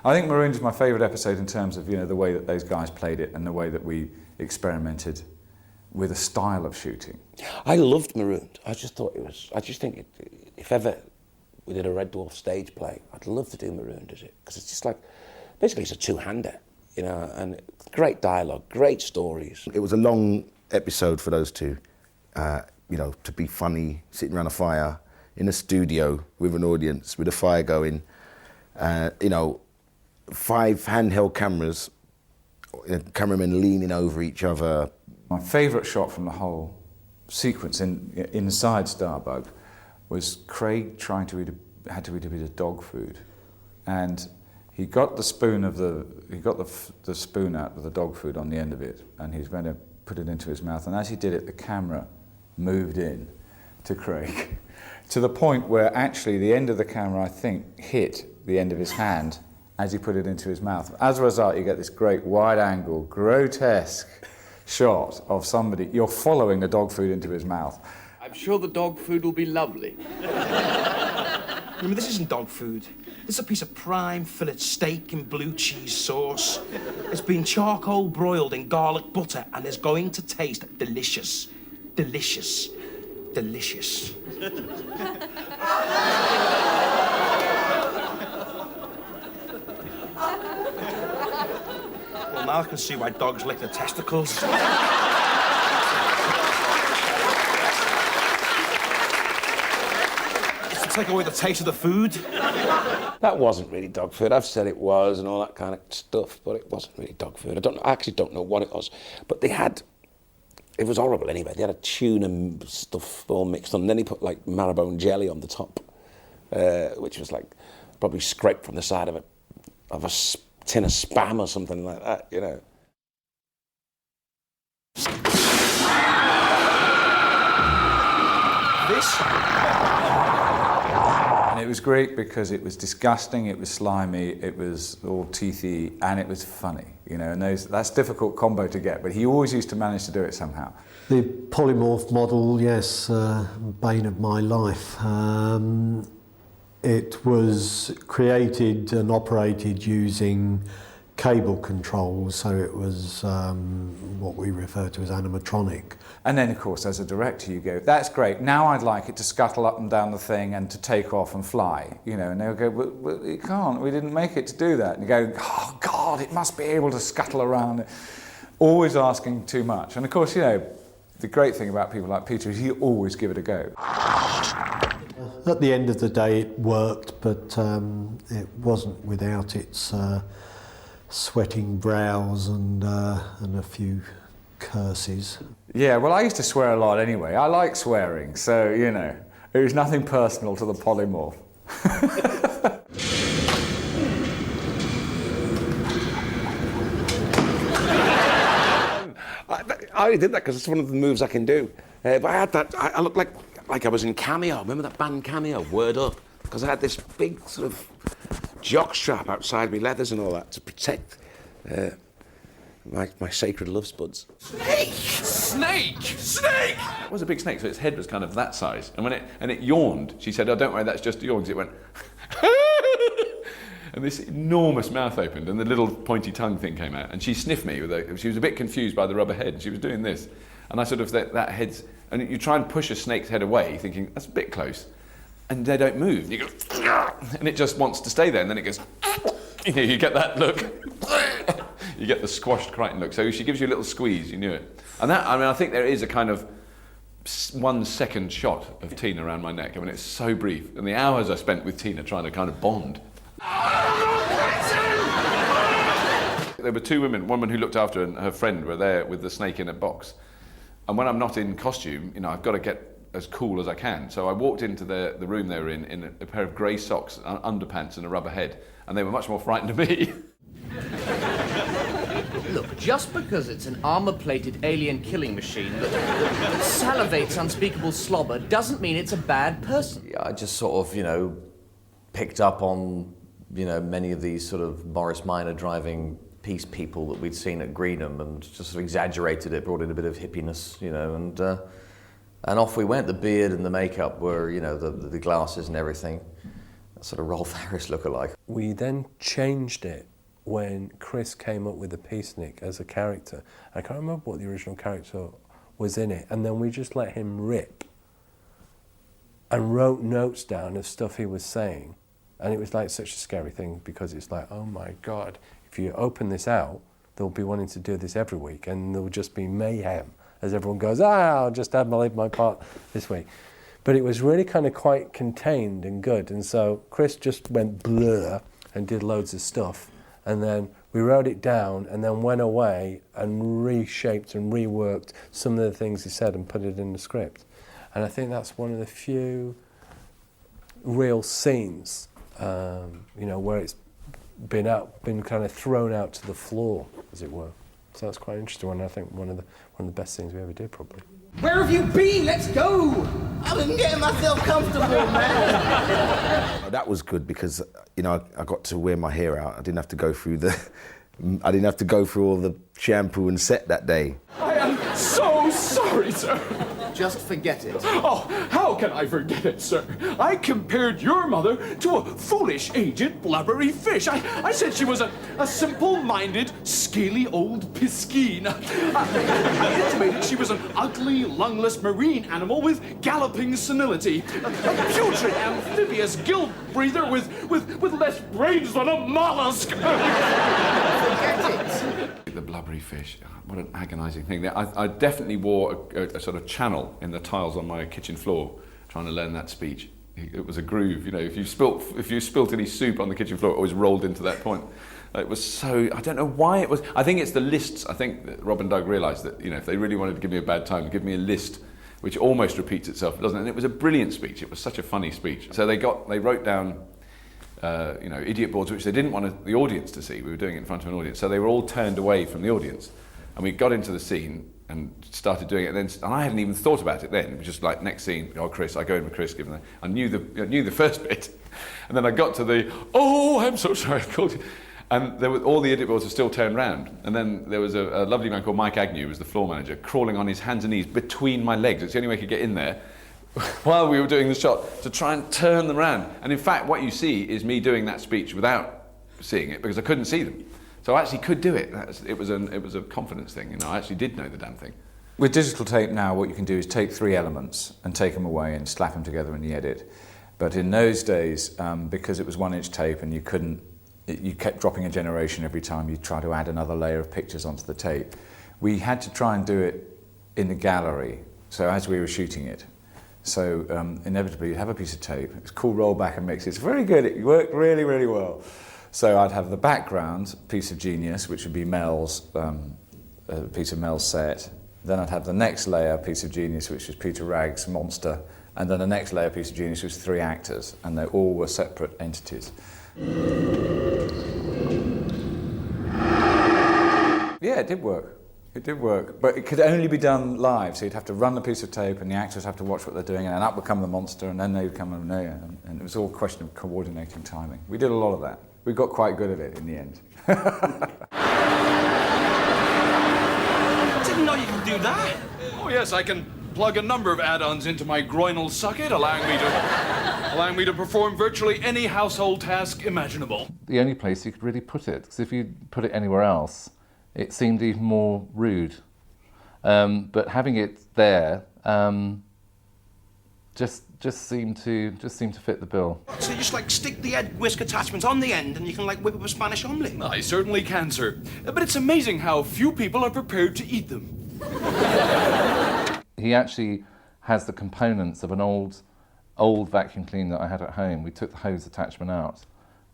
Speaker 6: I think Marooned is my favourite episode in terms of, the way that those guys played it and the way that we experimented with a style of shooting.
Speaker 2: I loved Marooned. I just think if ever we did a Red Dwarf stage play, I'd love to do Marooned as it, because it's just like, basically it's a two-hander, and great dialogue, great stories.
Speaker 9: It was a long episode for those two, to be funny, sitting around a fire, in a studio with an audience, with a fire going, 5 handheld cameras, cameramen leaning over each other.
Speaker 6: My favourite shot from the whole sequence inside Starbug was Craig had to eat a bit of dog food, and he got the spoon the spoon out with the dog food on the end of it, and he's going to put it into his mouth. And as he did it, the camera moved in to Craig to the point where actually the end of the camera, I think, hit the end of his hand as he put it into his mouth. As a result, you get this great wide-angle, grotesque shot of somebody. You're following the dog food into his mouth.
Speaker 12: I'm sure the dog food will be lovely.
Speaker 10: Remember, this isn't dog food. This is a piece of prime fillet steak in blue cheese sauce. It's been charcoal broiled in garlic butter and is going to taste delicious. Delicious. Delicious. Well, now I can see why dogs lick their testicles. Take away the taste of the food.
Speaker 2: That wasn't really dog food. I've said it was and all that kind of stuff, but it wasn't really dog food. I actually don't know what it was, but it was horrible anyway. They had a tuna stuff all mixed on, and then he put like marrowbone jelly on the top, which was like probably scraped from the side of a tin of Spam or something like that,
Speaker 10: This?
Speaker 6: And it was great because it was disgusting, it was slimy, it was all teethy, and it was funny, and that's a difficult combo to get, but he always used to manage to do it somehow.
Speaker 13: The polymorph model, yes, bane of my life. It was created and operated using cable controls, so it was what we refer to as animatronic.
Speaker 6: And then, of course, as a director, you go, that's great, now I'd like it to scuttle up and down the thing and to take off and fly, and they'll go, well, it can't, we didn't make it to do that. And you go, oh, God, it must be able to scuttle around, always asking too much. And, of course, the great thing about people like Peter is he always give it a go.
Speaker 13: At the end of the day, it worked, but it wasn't without its sweating brows and a few curses.
Speaker 6: Yeah, well, I used to swear a lot anyway. I like swearing, so, it was nothing personal to the polymorph.
Speaker 2: I only did that because it's one of the moves I can do. But I had that, I looked like I was in Cameo. Remember that band Cameo, Word Up? Because I had this big sort of jock strap outside my leathers and all that to protect my sacred love spuds.
Speaker 5: Snake! It was a big snake, so its head was kind of that size. And when it yawned, she said, oh, don't worry, that's just yours. It went... and this enormous mouth opened, and the little pointy tongue thing came out, and she sniffed me. She was a bit confused by the rubber head, and she was doing this. And I sort of, that head's, and you try and push a snake's head away, thinking, that's a bit close. And they don't move. And you go, and it just wants to stay there, and then it goes, you get that look. You get the squashed Crichton look. So she gives you a little squeeze, you knew it. And that, I mean, I think there is a kind of 1 second shot of Tina around my neck. I mean, it's so brief. And the hours I spent with Tina trying to kind of bond. There were 2 women, one woman who looked after her and her friend were there with the snake in a box. And when I'm not in costume, you know, I've got to get as cool as I can. So I walked into the room they were in a pair of grey socks, underpants and a rubber head. And they were much more frightened of me.
Speaker 12: Look, just because it's an armour-plated alien killing machine that salivates unspeakable slobber doesn't mean it's a bad person.
Speaker 1: Yeah, I just sort of, you know, picked up on, you know, many of these sort of Morris Minor driving peace people that we'd seen at Greenham and just sort of exaggerated it, brought in a bit of hippiness, you know, and off we went. The beard and the makeup were, you know, the glasses and everything. Sort of Rolf Harris look-alike.
Speaker 3: We then changed it when Chris came up with the Peacenik as a character. I can't remember what the original character was in it, and then we just let him rip and wrote notes down of stuff he was saying. And it was like such a scary thing because it's like, oh my God, if you open this out, they'll be wanting to do this every week and there'll just be mayhem as everyone goes, I'll just have my part this week. But it was really kind of quite contained and good. And so Chris just went blur and did loads of stuff. And then we wrote it down and then went away and reshaped and reworked some of the things he said and put it in the script. And I think that's one of the few real scenes, you know, where it's been kind of thrown out to the floor, as it were. So that's quite interesting, and I think one of the best things we ever did, probably.
Speaker 10: Where have you been? Let's go! I've been getting myself comfortable, man.
Speaker 9: That was good because, you know, I got to wear my hair out. I didn't have to go through all the shampoo and set that day.
Speaker 11: I am so sorry, sir.
Speaker 12: Just forget it.
Speaker 11: Oh, how can I forget it, sir? I compared your mother to a foolish, aged, blubbery fish. I said she was a simple-minded, scaly old piscine. I intimated she was an ugly, lungless marine animal with galloping senility. A putrid, amphibious gill breather with less brains than a mollusk.
Speaker 12: Forget it.
Speaker 5: The blubbery fish, what an agonising thing. I definitely wore a sort of channel in the tiles on my kitchen floor trying to learn that speech. It was a groove, you know, if you spilt any soup on the kitchen floor, it always rolled into that point. It was so, I don't know why it was, I think it's the lists. I think that Rob and Doug realised that, you know, if they really wanted to give me a bad time, give me a list which almost repeats itself, doesn't it? And it was a brilliant speech. It was such a funny speech. So they wrote down you know, idiot boards which they didn't want the audience to see. We were doing it in front of an audience, so they were all turned away from the audience. And we got into the scene and started doing it. And I hadn't even thought about it then. It was just like next scene. Oh, Chris! I go in with Chris. Given that I knew the first bit, and then I got to the I'm so sorry, I called you. And all the idiot boards were still turned round. And then there was a lovely man called Mike Agnew, who was the floor manager, crawling on his hands and knees between my legs. It's the only way he could get in there. While we were doing the shot, to try and turn them around. And in fact, what you see is me doing that speech without seeing it, because I couldn't see them. So I actually could do it. It was a confidence thing, you know. I actually did know the damn thing.
Speaker 6: With digital tape now, what you can do is take 3 elements and take them away and slap them together in the edit. But in those days, because it was 1-inch tape and you kept dropping a generation every time you try to add another layer of pictures onto the tape, we had to try and do it in the gallery, so as we were shooting it. So inevitably you'd have a piece of tape. It's called roll back and mix. It's very good. It worked really, really well. So I'd have the background piece of genius, which would be Mel's, a piece of Mel's set. Then I'd have the next layer piece of genius, which was Peter Ragg's Monster. And then the next layer piece of genius was 3 actors, and they all were separate entities. Yeah, it did work. It did work, but it could only be done live, so you'd have to run the piece of tape and the actors have to watch what they're doing, and then up would come the monster, and then they would come and it was all a question of coordinating timing. We did a lot of that. We got quite good at it in the end.
Speaker 10: Didn't know you could do that.
Speaker 11: Oh yes, I can plug a number of add-ons into my groinal socket, allowing me to perform virtually any household task imaginable.
Speaker 17: The only place you could really put it, because if you put it anywhere else, it seemed even more rude. But having it there just seemed to fit the bill.
Speaker 10: So you just like stick the head whisk attachment on the end and you can like whip up a Spanish omelette?
Speaker 11: I certainly can, sir. But it's amazing how few people are prepared to eat them.
Speaker 17: He actually has the components of an old vacuum cleaner that I had at home. We took the hose attachment out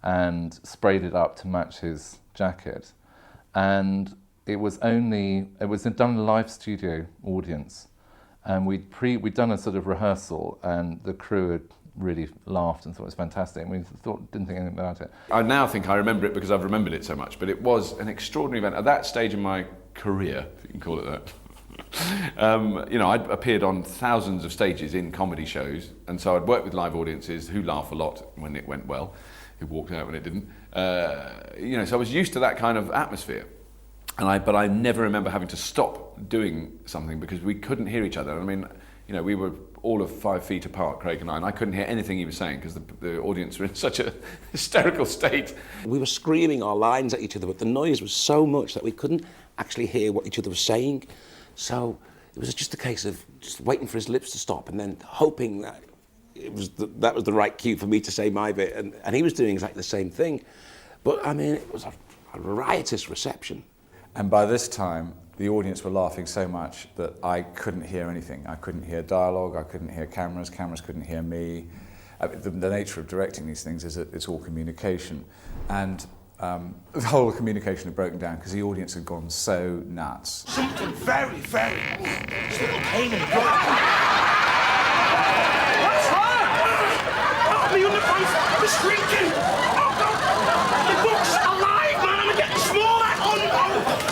Speaker 17: and sprayed it up to match his jacket. And it was done in a live studio audience. And we'd done a sort of rehearsal, and the crew had really laughed and thought it was fantastic. And we didn't think anything about it.
Speaker 5: I now think I remember it because I've remembered it so much, but it was an extraordinary event. At that stage in my career, if you can call it that, you know, I'd appeared on thousands of stages in comedy shows, and so I'd worked with live audiences who laugh a lot when it went well, who walked out when it didn't. You know, so I was used to that kind of atmosphere. But I never remember having to stop doing something because we couldn't hear each other. I mean, you know, we were all of 5 feet apart, Craig and I couldn't hear anything he was saying because the audience were in such a hysterical state.
Speaker 2: We were screaming our lines at each other, but the noise was so much that we couldn't actually hear what each other was saying. So it was just a case of just waiting for his lips to stop and then hoping that that was the right cue for me to say my bit. And he was doing exactly the same thing. But, I mean, it was a riotous reception.
Speaker 6: And by this time, the audience were laughing so much that I couldn't hear anything. I couldn't hear dialogue, I couldn't hear cameras couldn't hear me. The nature of directing these things is that it's all communication. And the whole communication had broken down because the audience had gone so nuts.
Speaker 10: Something very, very... Just a little pain in the butt. What's wrong? Oh, me underpants are shrinking! Oh, God! The book's alive, man! I'm getting smaller!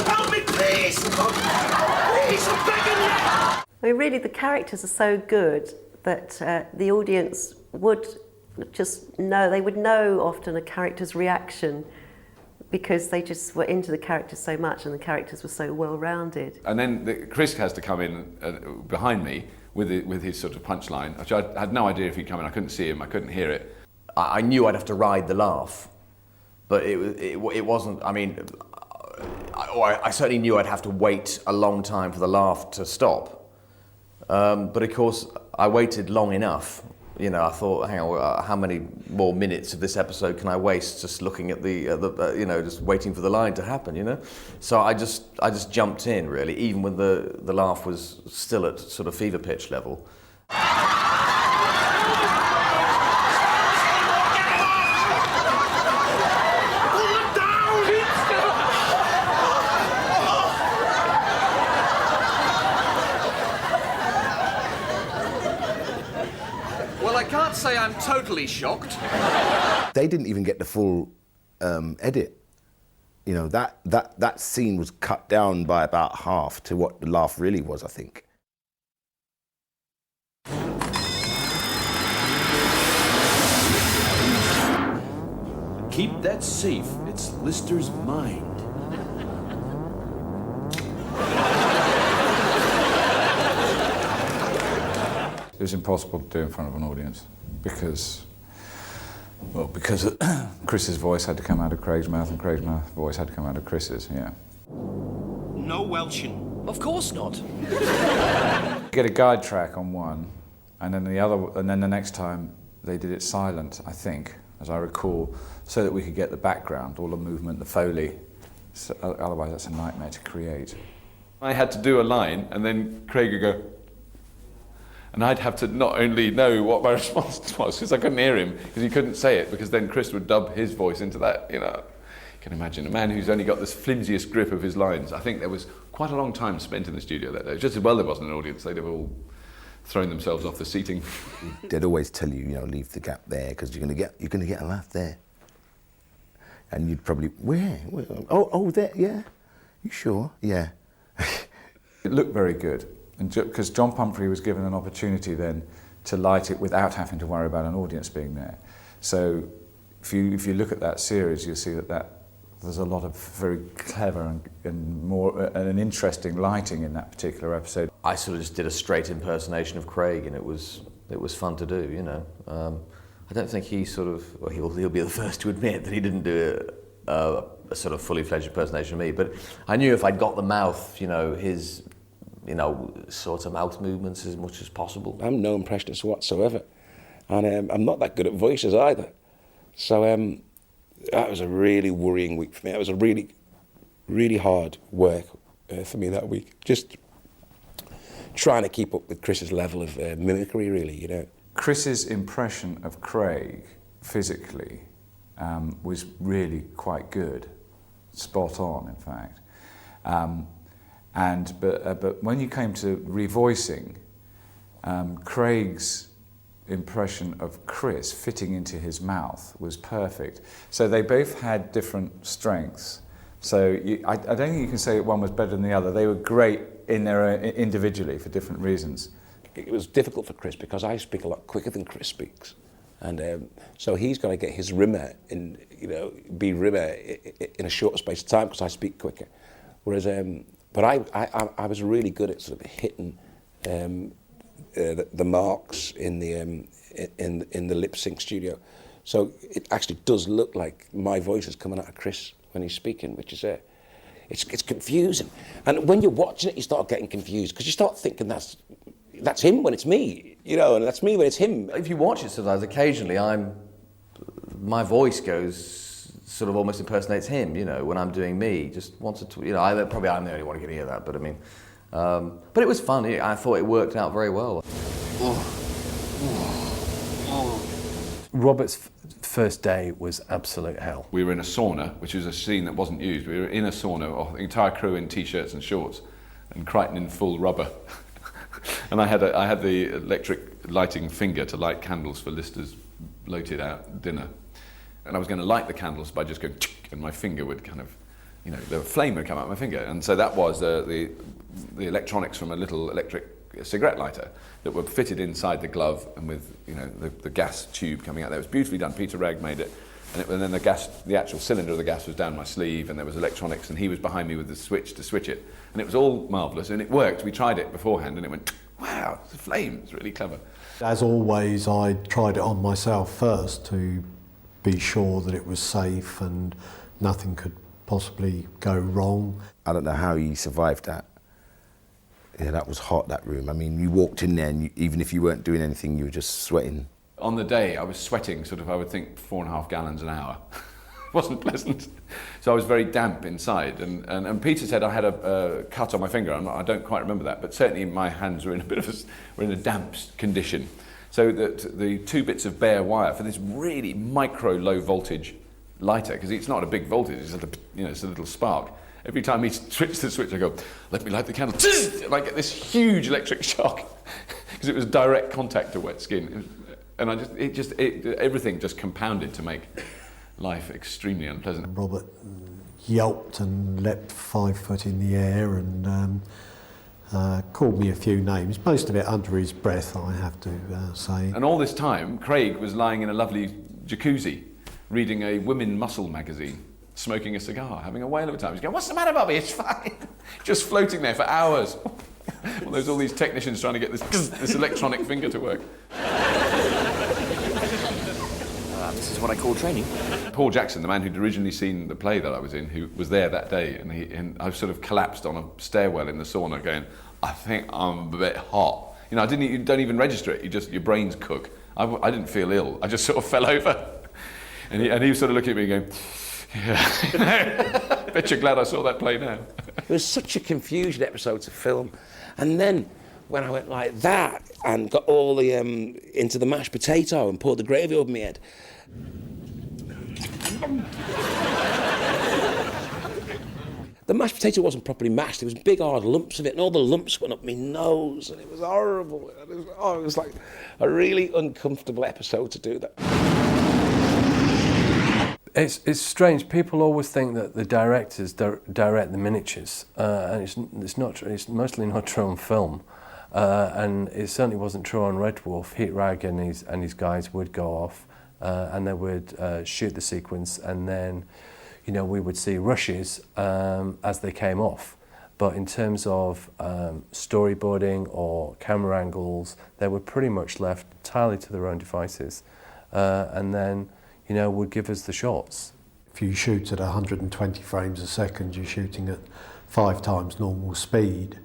Speaker 10: Help me, please! Please, I'm begging you!
Speaker 14: I mean, really, the characters are so good that the audience would just know, they would know often a character's reaction because they just were into the characters so much and the characters were so well-rounded.
Speaker 5: And then Chris has to come in behind me with his sort of punchline, which I had no idea if he'd come in. I couldn't see him, I couldn't hear it.
Speaker 1: I knew I'd have to ride the laugh, but it wasn't, I mean, I certainly knew I'd have to wait a long time for the laugh to stop. But of course, I waited long enough. You know, I thought, hang on, how many more minutes of this episode can I waste just looking at you know, just waiting for the line to happen, you know? So I just jumped in, really, even when the laugh was still at sort of fever pitch level.
Speaker 12: Say I'm totally shocked.
Speaker 9: They didn't even get the full edit. You know, that scene was cut down by about half to what the laugh really was, I think.
Speaker 11: Keep that safe. It's Lister's mind.
Speaker 6: It was impossible to do in front of an audience because Chris's voice had to come out of Craig's mouth and Craig's voice had to come out of Chris's, yeah.
Speaker 10: No Welshing.
Speaker 12: Of course not.
Speaker 6: Get a guide track on one, and then the next time they did it silent, I think, as I recall, so that we could get the background, all the movement, the Foley. So, otherwise that's a nightmare to create.
Speaker 5: I had to do a line, and then Craig would go, and I'd have to not only know what my response was, because I couldn't hear him, because he couldn't say it, because then Chris would dub his voice into that, you know. You can imagine a man who's only got this flimsiest grip of his lines. I think there was quite a long time spent in the studio that day. Just as well there wasn't an audience, they'd have all thrown themselves off the seating.
Speaker 9: They'd always tell you, you know, leave the gap there, because you're gonna get a laugh there. And you'd probably, where? Oh, there, yeah. You sure? Yeah.
Speaker 6: It looked very good. And because John Pumphrey was given an opportunity then to light it without having to worry about an audience being there. So if you look at that series, you'll see that There's a lot of very clever and an interesting lighting in that particular episode.
Speaker 1: I sort of just did a straight impersonation of Craig, and it was fun to do, you know. I don't think he sort of, well, he'll be the first to admit that he didn't do a sort of fully fledged impersonation of me, but I knew if I'd got the mouth, you know, his, you know, sort of mouth movements as much as possible.
Speaker 2: I'm no impressionist whatsoever, and I'm not that good at voices either. So that was a really worrying week for me. It was a really, really hard work for me that week. Just trying to keep up with Chris's level of mimicry, really, you know.
Speaker 6: Chris's impression of Craig physically was really quite good, spot on, in fact. But when you came to revoicing, Craig's impression of Chris fitting into his mouth was perfect. So they both had different strengths. So I don't think you can say that one was better than the other. They were great in their individually for different reasons.
Speaker 2: It was difficult for Chris because I speak a lot quicker than Chris speaks, and so he's got to get his rimmer in, you know, be rimmer in a shorter space of time because I speak quicker. Whereas, but I was really good at sort of hitting the marks in the lip sync studio, so it actually does look like my voice is coming out of Chris when he's speaking, which is it's confusing. And when you're watching it, you start getting confused because you start thinking that's him when it's me, you know, and that's me when it's him.
Speaker 1: If you watch it sometimes, occasionally my voice goes sort of almost impersonates him, you know, when I'm doing me, just once or twice, you know, I'm the only one who can hear that, but I mean, but it was fun. I thought it worked out very well.
Speaker 3: Robert's first day was absolute hell.
Speaker 5: We were in a sauna, which was a scene that wasn't used. We were in a sauna, the entire crew in t-shirts and shorts, and Crichton in full rubber. And I had the electric lighting finger to light candles for Lister's bloated out dinner. And I was going to light the candles by just going, and my finger would kind of, you know, the flame would come out of my finger. And so that was the electronics from a little electric cigarette lighter that were fitted inside the glove, and with, you know, the gas tube coming out there. It was beautifully done. Peter Ragg made it. And then the actual cylinder of the gas was down my sleeve, and there was electronics, and he was behind me with the switch to switch it. And it was all marvellous, and it worked. We tried it beforehand, and it went, wow, it's a flame. It's really clever.
Speaker 13: As always, I tried it on myself first to be sure that it was safe and nothing could possibly go wrong.
Speaker 9: I don't know how he survived that. Yeah, that was hot, that room. I mean, you walked in there, and even if you weren't doing anything, you were just sweating.
Speaker 5: On the day, I was sweating sort of, I would think, 4.5 gallons an hour. It wasn't pleasant. So I was very damp inside. And Peter said I had a cut on my finger. I don't quite remember that, but certainly my hands were in a damp condition. So that the 2 bits of bare wire for this really micro low voltage lighter, because it's not a big voltage, it's a little spark. Every time he switched the switch, I go, let me light the candle. And I get this huge electric shock because it was direct contact to wet skin. And everything just compounded to make life extremely unpleasant.
Speaker 13: Robert yelped and leapt 5 foot in the air and called me a few names, most of it under his breath, I have to say.
Speaker 5: And all this time, Craig was lying in a lovely jacuzzi, reading a women muscle magazine, smoking a cigar, having a whale of a time. He's going, what's the matter, Bobby? It's fine. Just floating there for hours. Well, there's all these technicians trying to get this electronic finger to work.
Speaker 12: This is what I call training.
Speaker 5: Paul Jackson, the man who'd originally seen the play that I was in, who was there that day, and I sort of collapsed on a stairwell in the sauna going, I think I'm a bit hot. You know, you don't even register it, your brains cook. I didn't feel ill, I just sort of fell over. And he was sort of looking at me going, yeah, bet you're glad I saw that play now.
Speaker 2: It was such a confusion episode to film. And then when I went like that and got all the into the mashed potato and poured the gravy over my head, the mashed potato wasn't properly mashed. There was big hard lumps of it, and all the lumps went up my nose, and it was horrible. It was like a really uncomfortable episode to do that.
Speaker 3: It's strange. People always think that the directors direct the miniatures, and it's not true. It's mostly not true on film, and it certainly wasn't true on Red Dwarf. Heat Rag and his guys would go off, and they would shoot the sequence, and then, you know, we would see rushes as they came off. But in terms of storyboarding or camera angles, they were pretty much left entirely to their own devices. And then, you know, would give us the shots.
Speaker 13: If you shoot at 120 frames a second, you're shooting at 5 times normal speed.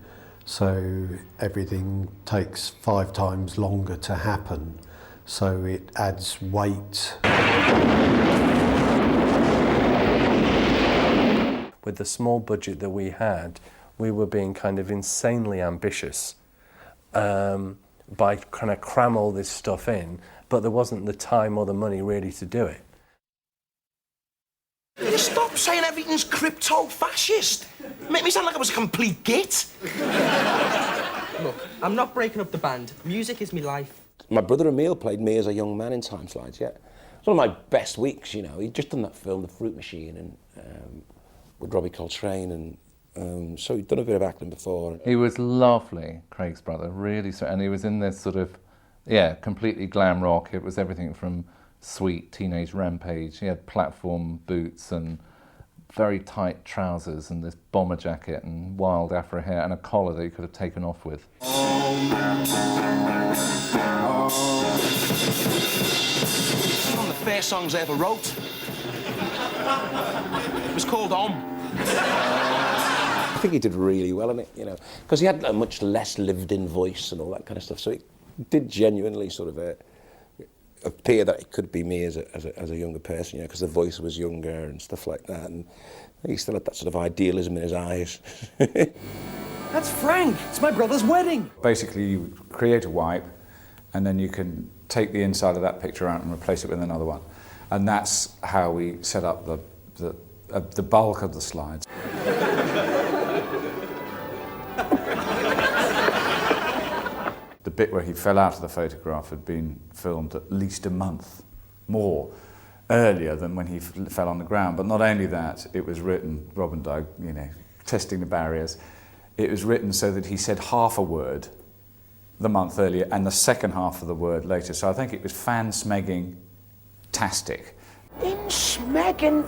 Speaker 13: So everything takes 5 times longer to happen. So it adds weight.
Speaker 3: With the small budget that we had, we were being kind of insanely ambitious by kind of cram all this stuff in, but there wasn't the time or the money really to do it.
Speaker 10: You stop saying everything's crypto-fascist. Make me sound like I was a complete git.
Speaker 12: Look, I'm not breaking up the band. Music is my life.
Speaker 2: My brother Emil played me as a young man in Time Slides, yeah. It's one of my best weeks, you know. He'd just done that film, The Fruit Machine, and with Robbie Coltrane, and so he'd done a bit of acting before.
Speaker 17: He was lovely, Craig's brother, really sweet. And he was in this sort of, yeah, completely glam rock. It was everything from sweet teenage rampage. He had platform boots and very tight trousers and this bomber jacket and wild afro hair and a collar that he could have taken off with.
Speaker 10: One of the first songs I ever wrote. It was called
Speaker 2: I think he did really well in it, you know, because he had a much less lived-in voice and all that kind of stuff. So it did genuinely sort of appear that it could be me as a younger person, you know, because the voice was younger and stuff like that, and he still had that sort of idealism in his eyes.
Speaker 10: That's Frank. It's my brother's wedding.
Speaker 6: Basically, you create a wipe, and then you can take the inside of that picture out and replace it with another one, and that's how we set up the bulk of the slides. The bit where he fell out of the photograph had been filmed at least a month more earlier than when he fell on the ground. But not only that, it was written, Rob and Doug, you know, testing the barriers, it was written so that he said half a word the month earlier and the second half of the word later. So I think it was fan-smegging-tastic.
Speaker 10: In-smegging.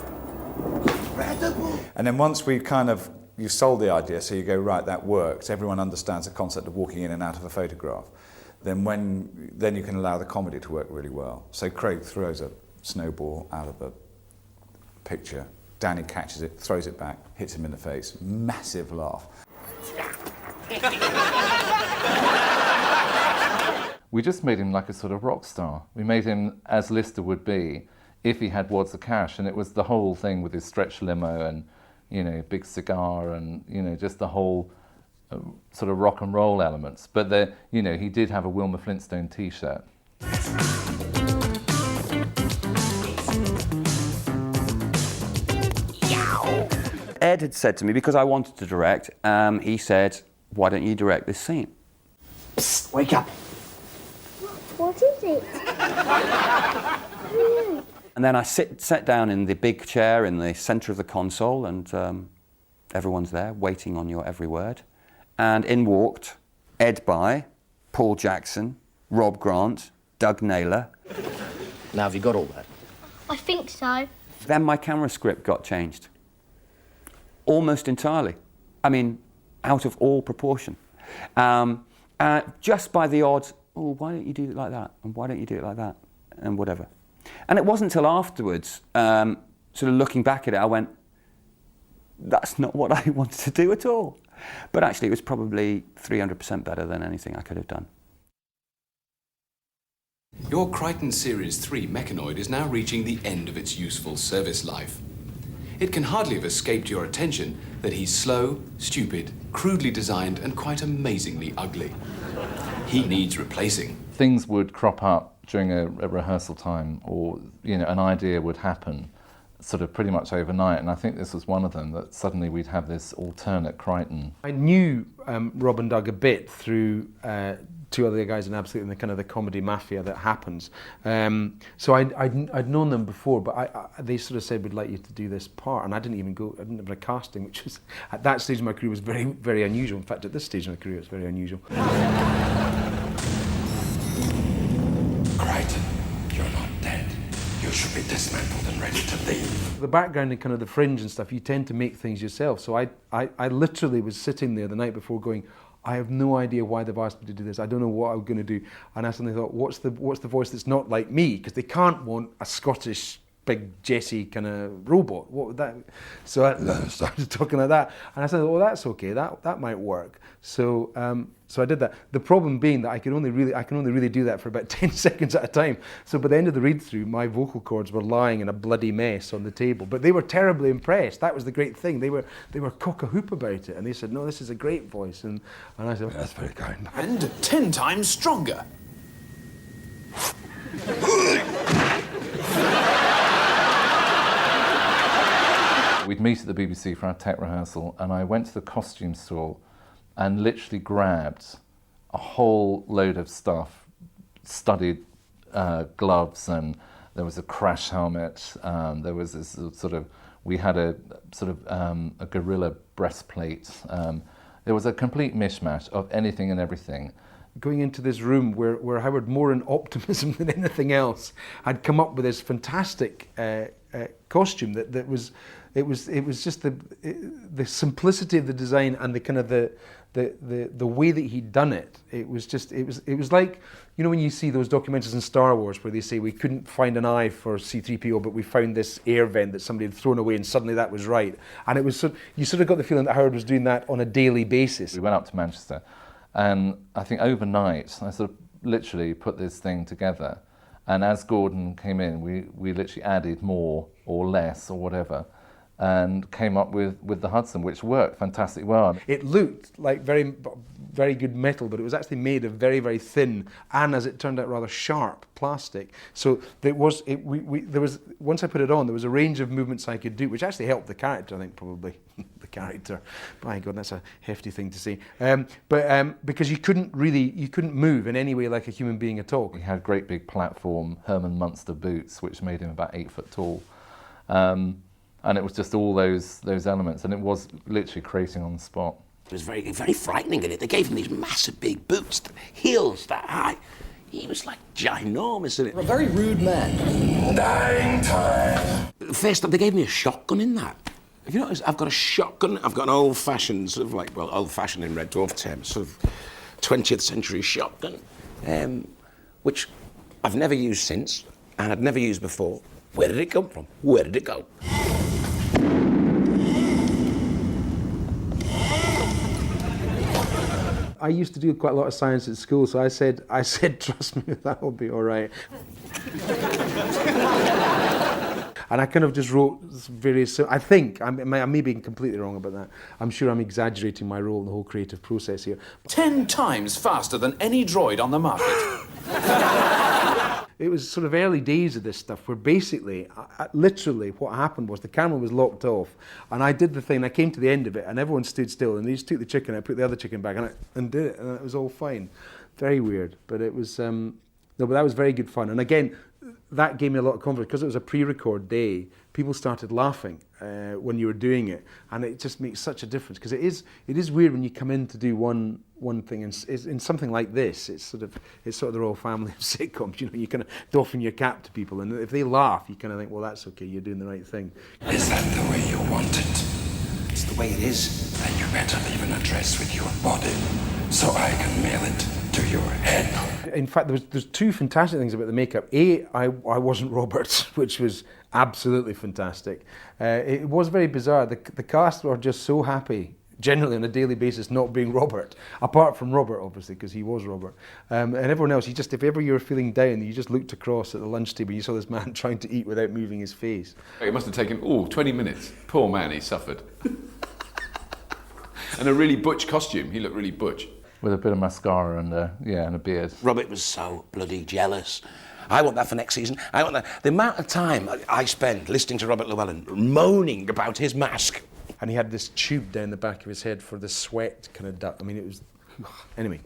Speaker 10: Incredible.
Speaker 6: And then once we kind of, you sold the idea, so you go, right, that works. Everyone understands the concept of walking in and out of a photograph. Then you can allow the comedy to work really well. So Craig throws a snowball out of the picture. Danny catches it, throws it back, hits him in the face. Massive laugh.
Speaker 17: We just made him like a sort of rock star. We made him as Lister would be if he had wads of cash, and it was the whole thing with his stretch limo and, you know, big cigar and, you know, just the whole sort of rock and roll elements. But, you know, he did have a Wilma Flintstone T-shirt.
Speaker 7: Ed had said to me, because I wanted to direct, he said, why don't you direct this scene?
Speaker 10: Psst, wake up.
Speaker 18: What is it?
Speaker 7: And then I sat down in the big chair in the centre of the console, and everyone's there waiting on your every word. And in walked Ed Bye, Paul Jackson, Rob Grant, Doug Naylor.
Speaker 12: Now, have you got all that?
Speaker 18: I think so.
Speaker 7: Then my camera script got changed. Almost entirely. I mean, out of all proportion. Just by the odd, oh, why don't you do it like that? And why don't you do it like that? And whatever. And it wasn't until afterwards, sort of looking back at it, I went, that's not what I wanted to do at all. But actually, it was probably 300% better than anything I could have done.
Speaker 19: Your Crichton Series 3 Mechanoid is now reaching the end of its useful service life. It can hardly have escaped your attention that he's slow, stupid, crudely designed, and quite amazingly ugly. He needs replacing.
Speaker 17: Things would crop up during a rehearsal time, or, you know, an idea would happen sort of pretty much overnight, and I think this was one of them, that suddenly we'd have this alternate Crichton.
Speaker 20: I knew Rob and Doug a bit through two other guys in Absolute and the kind of the comedy mafia that happens. So I'd known them before, but they sort of said, we'd like you to do this part, and I didn't even go, I didn't have a casting, which was, at that stage of my career, was very, very unusual. In fact, at this stage of my career, it's very unusual.
Speaker 4: Crichton, you're not dead. You should be dismantled and ready to leave.
Speaker 20: the background and kind of the fringe and stuff, you tend to make things yourself. So I literally was sitting there the night before going, I have no idea why they've asked me to do this. I don't know what I'm going to do. And I suddenly thought, what's the voice that's not like me? Because they can't want a Scottish big Jesse kind of robot. What would that? So I started talking like that, and I said, "Oh, that's okay. That might work." So so I did that. The problem being that I can only really do that for about 10 seconds at a time. So by the end of the read through, my vocal cords were lying in a bloody mess on the table. But they were terribly impressed. That was the great thing. They were cock-a-hoop about it, and they said, "No, this is a great voice." And I said, well, "That's very kind."
Speaker 11: And 10 times stronger.
Speaker 17: We'd meet at the BBC for our tech rehearsal, and I went to the costume store and literally grabbed a whole load of stuff, studded gloves, and there was a crash helmet, there was this sort of, we had a sort of a gorilla breastplate. There was a complete mishmash of anything and everything.
Speaker 20: Going into this room where Howard, more in optimism than anything else, had come up with this fantastic costume that was, it was just the simplicity of the design and the kind of the way that he'd done it. It was like, you know, when you see those documentaries in Star Wars where they say we couldn't find an eye for C-3PO, but we found this air vent that somebody had thrown away, and suddenly that was right. And it was you sort of got the feeling that Howard was doing that on a daily basis.
Speaker 17: We went up to Manchester, and I think overnight I sort of literally put this thing together. And as Gordon came in, we literally added more or less or whatever, and came up with the Hudson, which worked fantastically well.
Speaker 20: It looked like very, very good metal, but it was actually made of very, very thin and, as it turned out, rather sharp plastic. So there was, once I put it on, there was a range of movements I could do, which actually helped the character, I think, probably. The character. My God, that's a hefty thing to say. Because you couldn't move in any way like a human being at all.
Speaker 17: He had great big platform Herman Munster boots, which made him about 8 foot tall. And it was just all those elements, and it was literally creating on the spot.
Speaker 2: It was very, very frightening in it. They gave him these massive big boots, heels that high. He was like ginormous in it.
Speaker 11: A very rude man.
Speaker 4: Dying time.
Speaker 2: First time they gave me a shotgun in that. Have you noticed? I've got a shotgun. I've got an old-fashioned, sort of like, well, old-fashioned in Red Dwarf terms, sort of 20th century shotgun, which I've never used since, and I'd never used before. Where did it come from? Where did it go?
Speaker 20: I used to do quite a lot of science at school, so I said, trust me, that will be all right. And I kind of just wrote various, I think, I may be completely wrong about that. I'm sure I'm exaggerating my role in the whole creative process here.
Speaker 11: 10 times faster than any droid on the market.
Speaker 20: It was sort of early days of this stuff where basically, literally what happened was the camera was locked off, and I did the thing, I came to the end of it, and everyone stood still, and they just took the chicken, I put the other chicken back, and did it, and it was all fine. Very weird, but it was, no, but that was very good fun. And again, that gave me a lot of confidence, because it was a pre-record day, people started laughing when you were doing it, and it just makes such a difference, because it is weird when you come in to do one thing, and in something like this, it's sort of the royal family of sitcoms. You know, you kind of doffing your cap to people, and if they laugh, you kind of think, well, that's okay, you're doing the right thing.
Speaker 4: Is that the way you want it?
Speaker 2: It's the way it is.
Speaker 4: Then you better leave an address with your body, so I can mail it to your head.
Speaker 20: In fact, there's two fantastic things about the makeup. A, I wasn't Robert, which was absolutely fantastic. It was very bizarre. The cast were just so happy, generally on a daily basis, not being Robert, apart from Robert, obviously, because he was Robert. And everyone else, if ever you were feeling down, you just looked across at the lunch table, you saw this man trying to eat without moving his face.
Speaker 5: It must have taken, 20 minutes. Poor man, he suffered. And a really butch costume. He looked really butch.
Speaker 17: With a bit of mascara and a beard.
Speaker 2: Robert was so bloody jealous. I want that for next season. I want that. The amount of time I spent listening to Robert Llewellyn moaning about his mask.
Speaker 20: And he had this tube down the back of his head for the sweat kind of duct. I mean, it was... Anyway.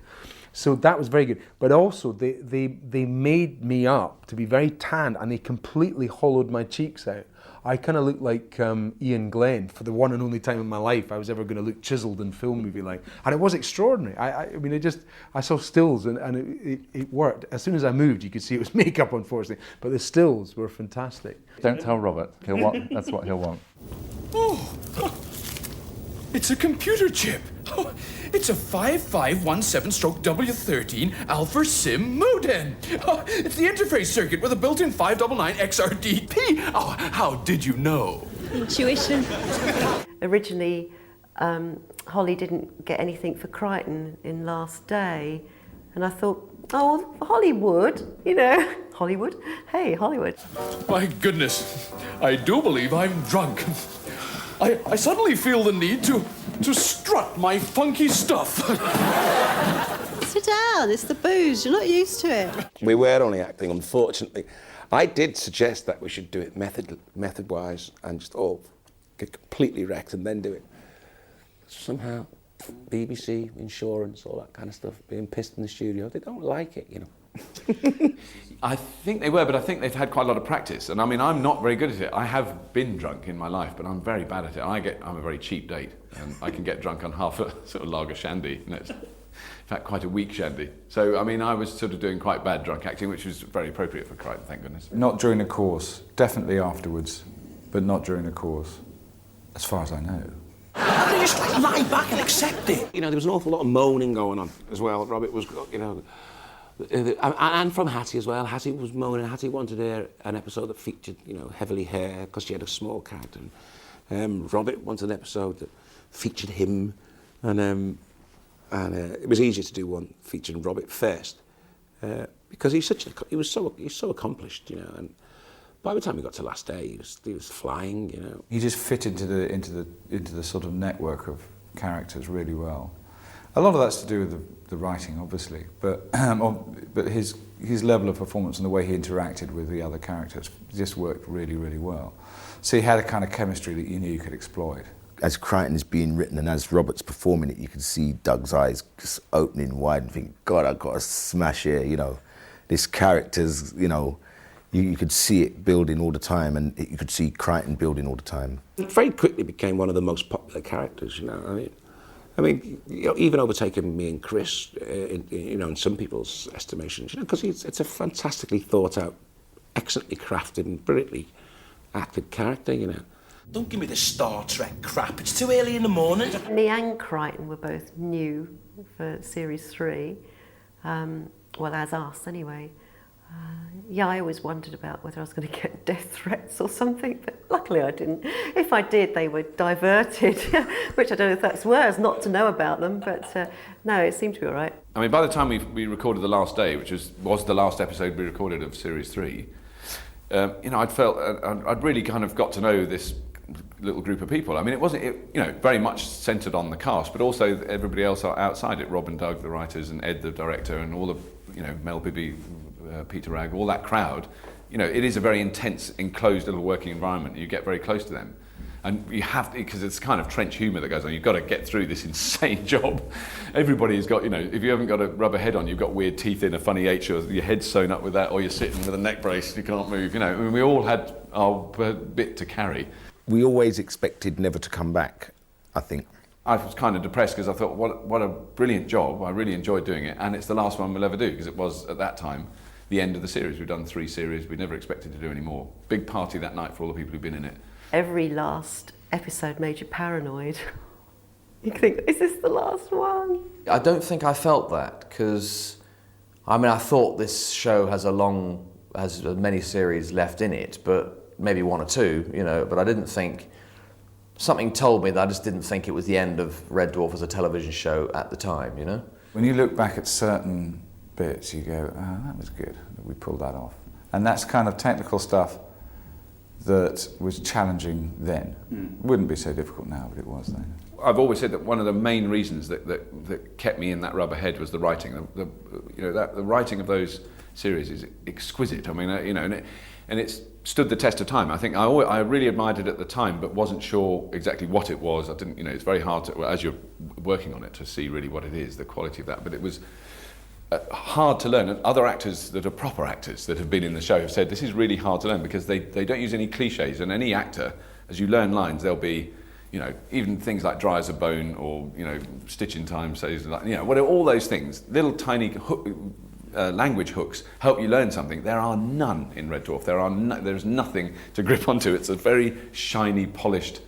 Speaker 20: So that was very good. But also, they made me up to be very tanned, and they completely hollowed my cheeks out. I kind of looked like Ian Glenn for the one and only time in my life I was ever going to look chiseled in film movie like. And it was extraordinary. I mean, I saw stills and it worked. As soon as I moved, you could see it was makeup, unfortunately. But the stills were fantastic.
Speaker 17: Don't tell Robert. That's what he'll want.
Speaker 11: Oh, it's a computer chip. Oh, it's a 5517/W13 Alpha Sim modem. Oh, it's the interface circuit with a built-in 599 XRDP. Oh, how did you know?
Speaker 15: Intuition.
Speaker 14: Originally, Holly didn't get anything for Crichton in Last Day, and I thought, oh, Hollywood, you know, Hollywood? Hey, Hollywood.
Speaker 11: My goodness, I do believe I'm drunk. I suddenly feel the need to strut my funky stuff.
Speaker 15: Sit down, it's the booze, you're not used to it.
Speaker 2: We were only acting, unfortunately. I did suggest that we should do it method-wise and just all get completely wrecked and then do it. Somehow, BBC, insurance, all that kind of stuff, being pissed in the studio, they don't like it, you know.
Speaker 5: I think they were, but I think they've had quite a lot of practice. And I mean, I'm not very good at it. I have been drunk in my life, but I'm very bad at it. I'm a very cheap date, and I can get drunk on half a sort of lager shandy. You know, it's, in fact, quite a weak shandy. So, I mean, I was sort of doing quite bad drunk acting, which was very appropriate for Crichton, thank goodness.
Speaker 6: Not during the course, definitely afterwards, but not during the course, as far as I know.
Speaker 10: And they just like lie back and accept it.
Speaker 2: You know, there was an awful lot of moaning going on as well. Robert was, you know, and from Hattie as well. Hattie was moaning. Hattie wanted an episode that featured, you know, heavily hair because she had a small character. And, Robert wanted an episode that featured him, and it was easier to do one featuring Robert first because he's so accomplished, you know. And by the time we got to Last Day, he was flying, you know.
Speaker 6: He just fit into the sort of network of characters really well. A lot of that's to do with the writing, obviously, but his level of performance and the way he interacted with the other characters just worked really, really well. So he had a kind of chemistry that you knew you could exploit.
Speaker 9: As Crichton is being written and as Robert's performing it, you can see Doug's eyes just opening wide and think, God, I've got to smash here, you know. This character's, you know, you could see it building all the time, and you could see Crichton building all the time.
Speaker 2: It very quickly became one of the most popular characters, you know. I mean, you know, even overtaking me and Chris, you know, in some people's estimations, you know, because it's a fantastically thought out, excellently crafted and brilliantly acted character, you know.
Speaker 10: Don't give me the Star Trek crap. It's too early in the morning.
Speaker 14: Me and Crichton were both new for Series 3, well, as us anyway. Yeah, I always wondered about whether I was going to get death threats or something, but luckily I didn't. If I did, they were diverted, which I don't know if that's worse, not to know about them, but no, it seemed to be all right.
Speaker 5: I mean, by the time we recorded The Last Day, which was the last episode we recorded of Series 3, you know, I'd really kind of got to know this little group of people. I mean, you know, very much centred on the cast, but also everybody else outside it, Rob and Doug, the writers, and Ed, the director, and all the, you know, Mel Bibby, Peter Ragg, all that crowd. You know, it is a very intense, enclosed little working environment. You get very close to them. And you have to, because it's kind of trench humour that goes on, you've got to get through this insane job. Everybody's got, you know, if you haven't got a rubber head on, you've got weird teeth in, a funny H, or your head's sewn up with that, or you're sitting with a neck brace, you can't move, you know. I mean, we all had our bit to carry.
Speaker 9: We always expected never to come back, I think.
Speaker 5: I was kind of depressed because I thought, what a brilliant job. I really enjoyed doing it, and it's the last one we'll ever do, because it was, at that time, the end of the series. We've done 3 series. We never expected to do any more. Big party that night for all the people who've been in it.
Speaker 14: Every last episode made you paranoid. You think, is this the last one?
Speaker 1: I don't think I felt that, because, I mean, I thought this show has many series left in it, but maybe 1 or 2, you know, but I didn't think, something told me that I just didn't think it was the end of Red Dwarf as a television show at the time, you know?
Speaker 6: When you look back at certain bits, you go, oh, that was good, that we pulled that off. And that's kind of technical stuff that was challenging then. Wouldn't be so difficult now, but it was then.
Speaker 5: I've always said that one of the main reasons that kept me in that rubber head was the writing. The writing of those series is exquisite. I mean, you know, and it's stood the test of time. I think I really admired it at the time, but wasn't sure exactly what it was. I didn't, you know, it's very hard to, as you're working on it, to see really what it is, the quality of that. But it was hard to learn. And other actors that are proper actors that have been in the show have said this is really hard to learn because they don't use any cliches. And any actor, as you learn lines, there'll be, you know, even things like dry as a bone or, you know, stitch in time says, like, you know, whatever, all those things, little tiny language hooks help you learn something. There are none in Red Dwarf. There's nothing to grip onto. It's a very shiny, polished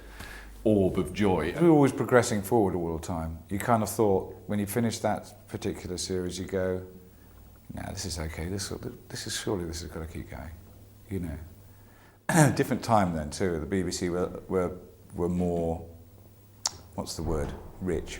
Speaker 5: orb of joy.
Speaker 6: We were always progressing forward all the time. You kind of thought, when you finished that particular series, you go, nah, this is okay, this is surely this has got to keep going, you know. Different time then too, the BBC were more, what's the word, rich.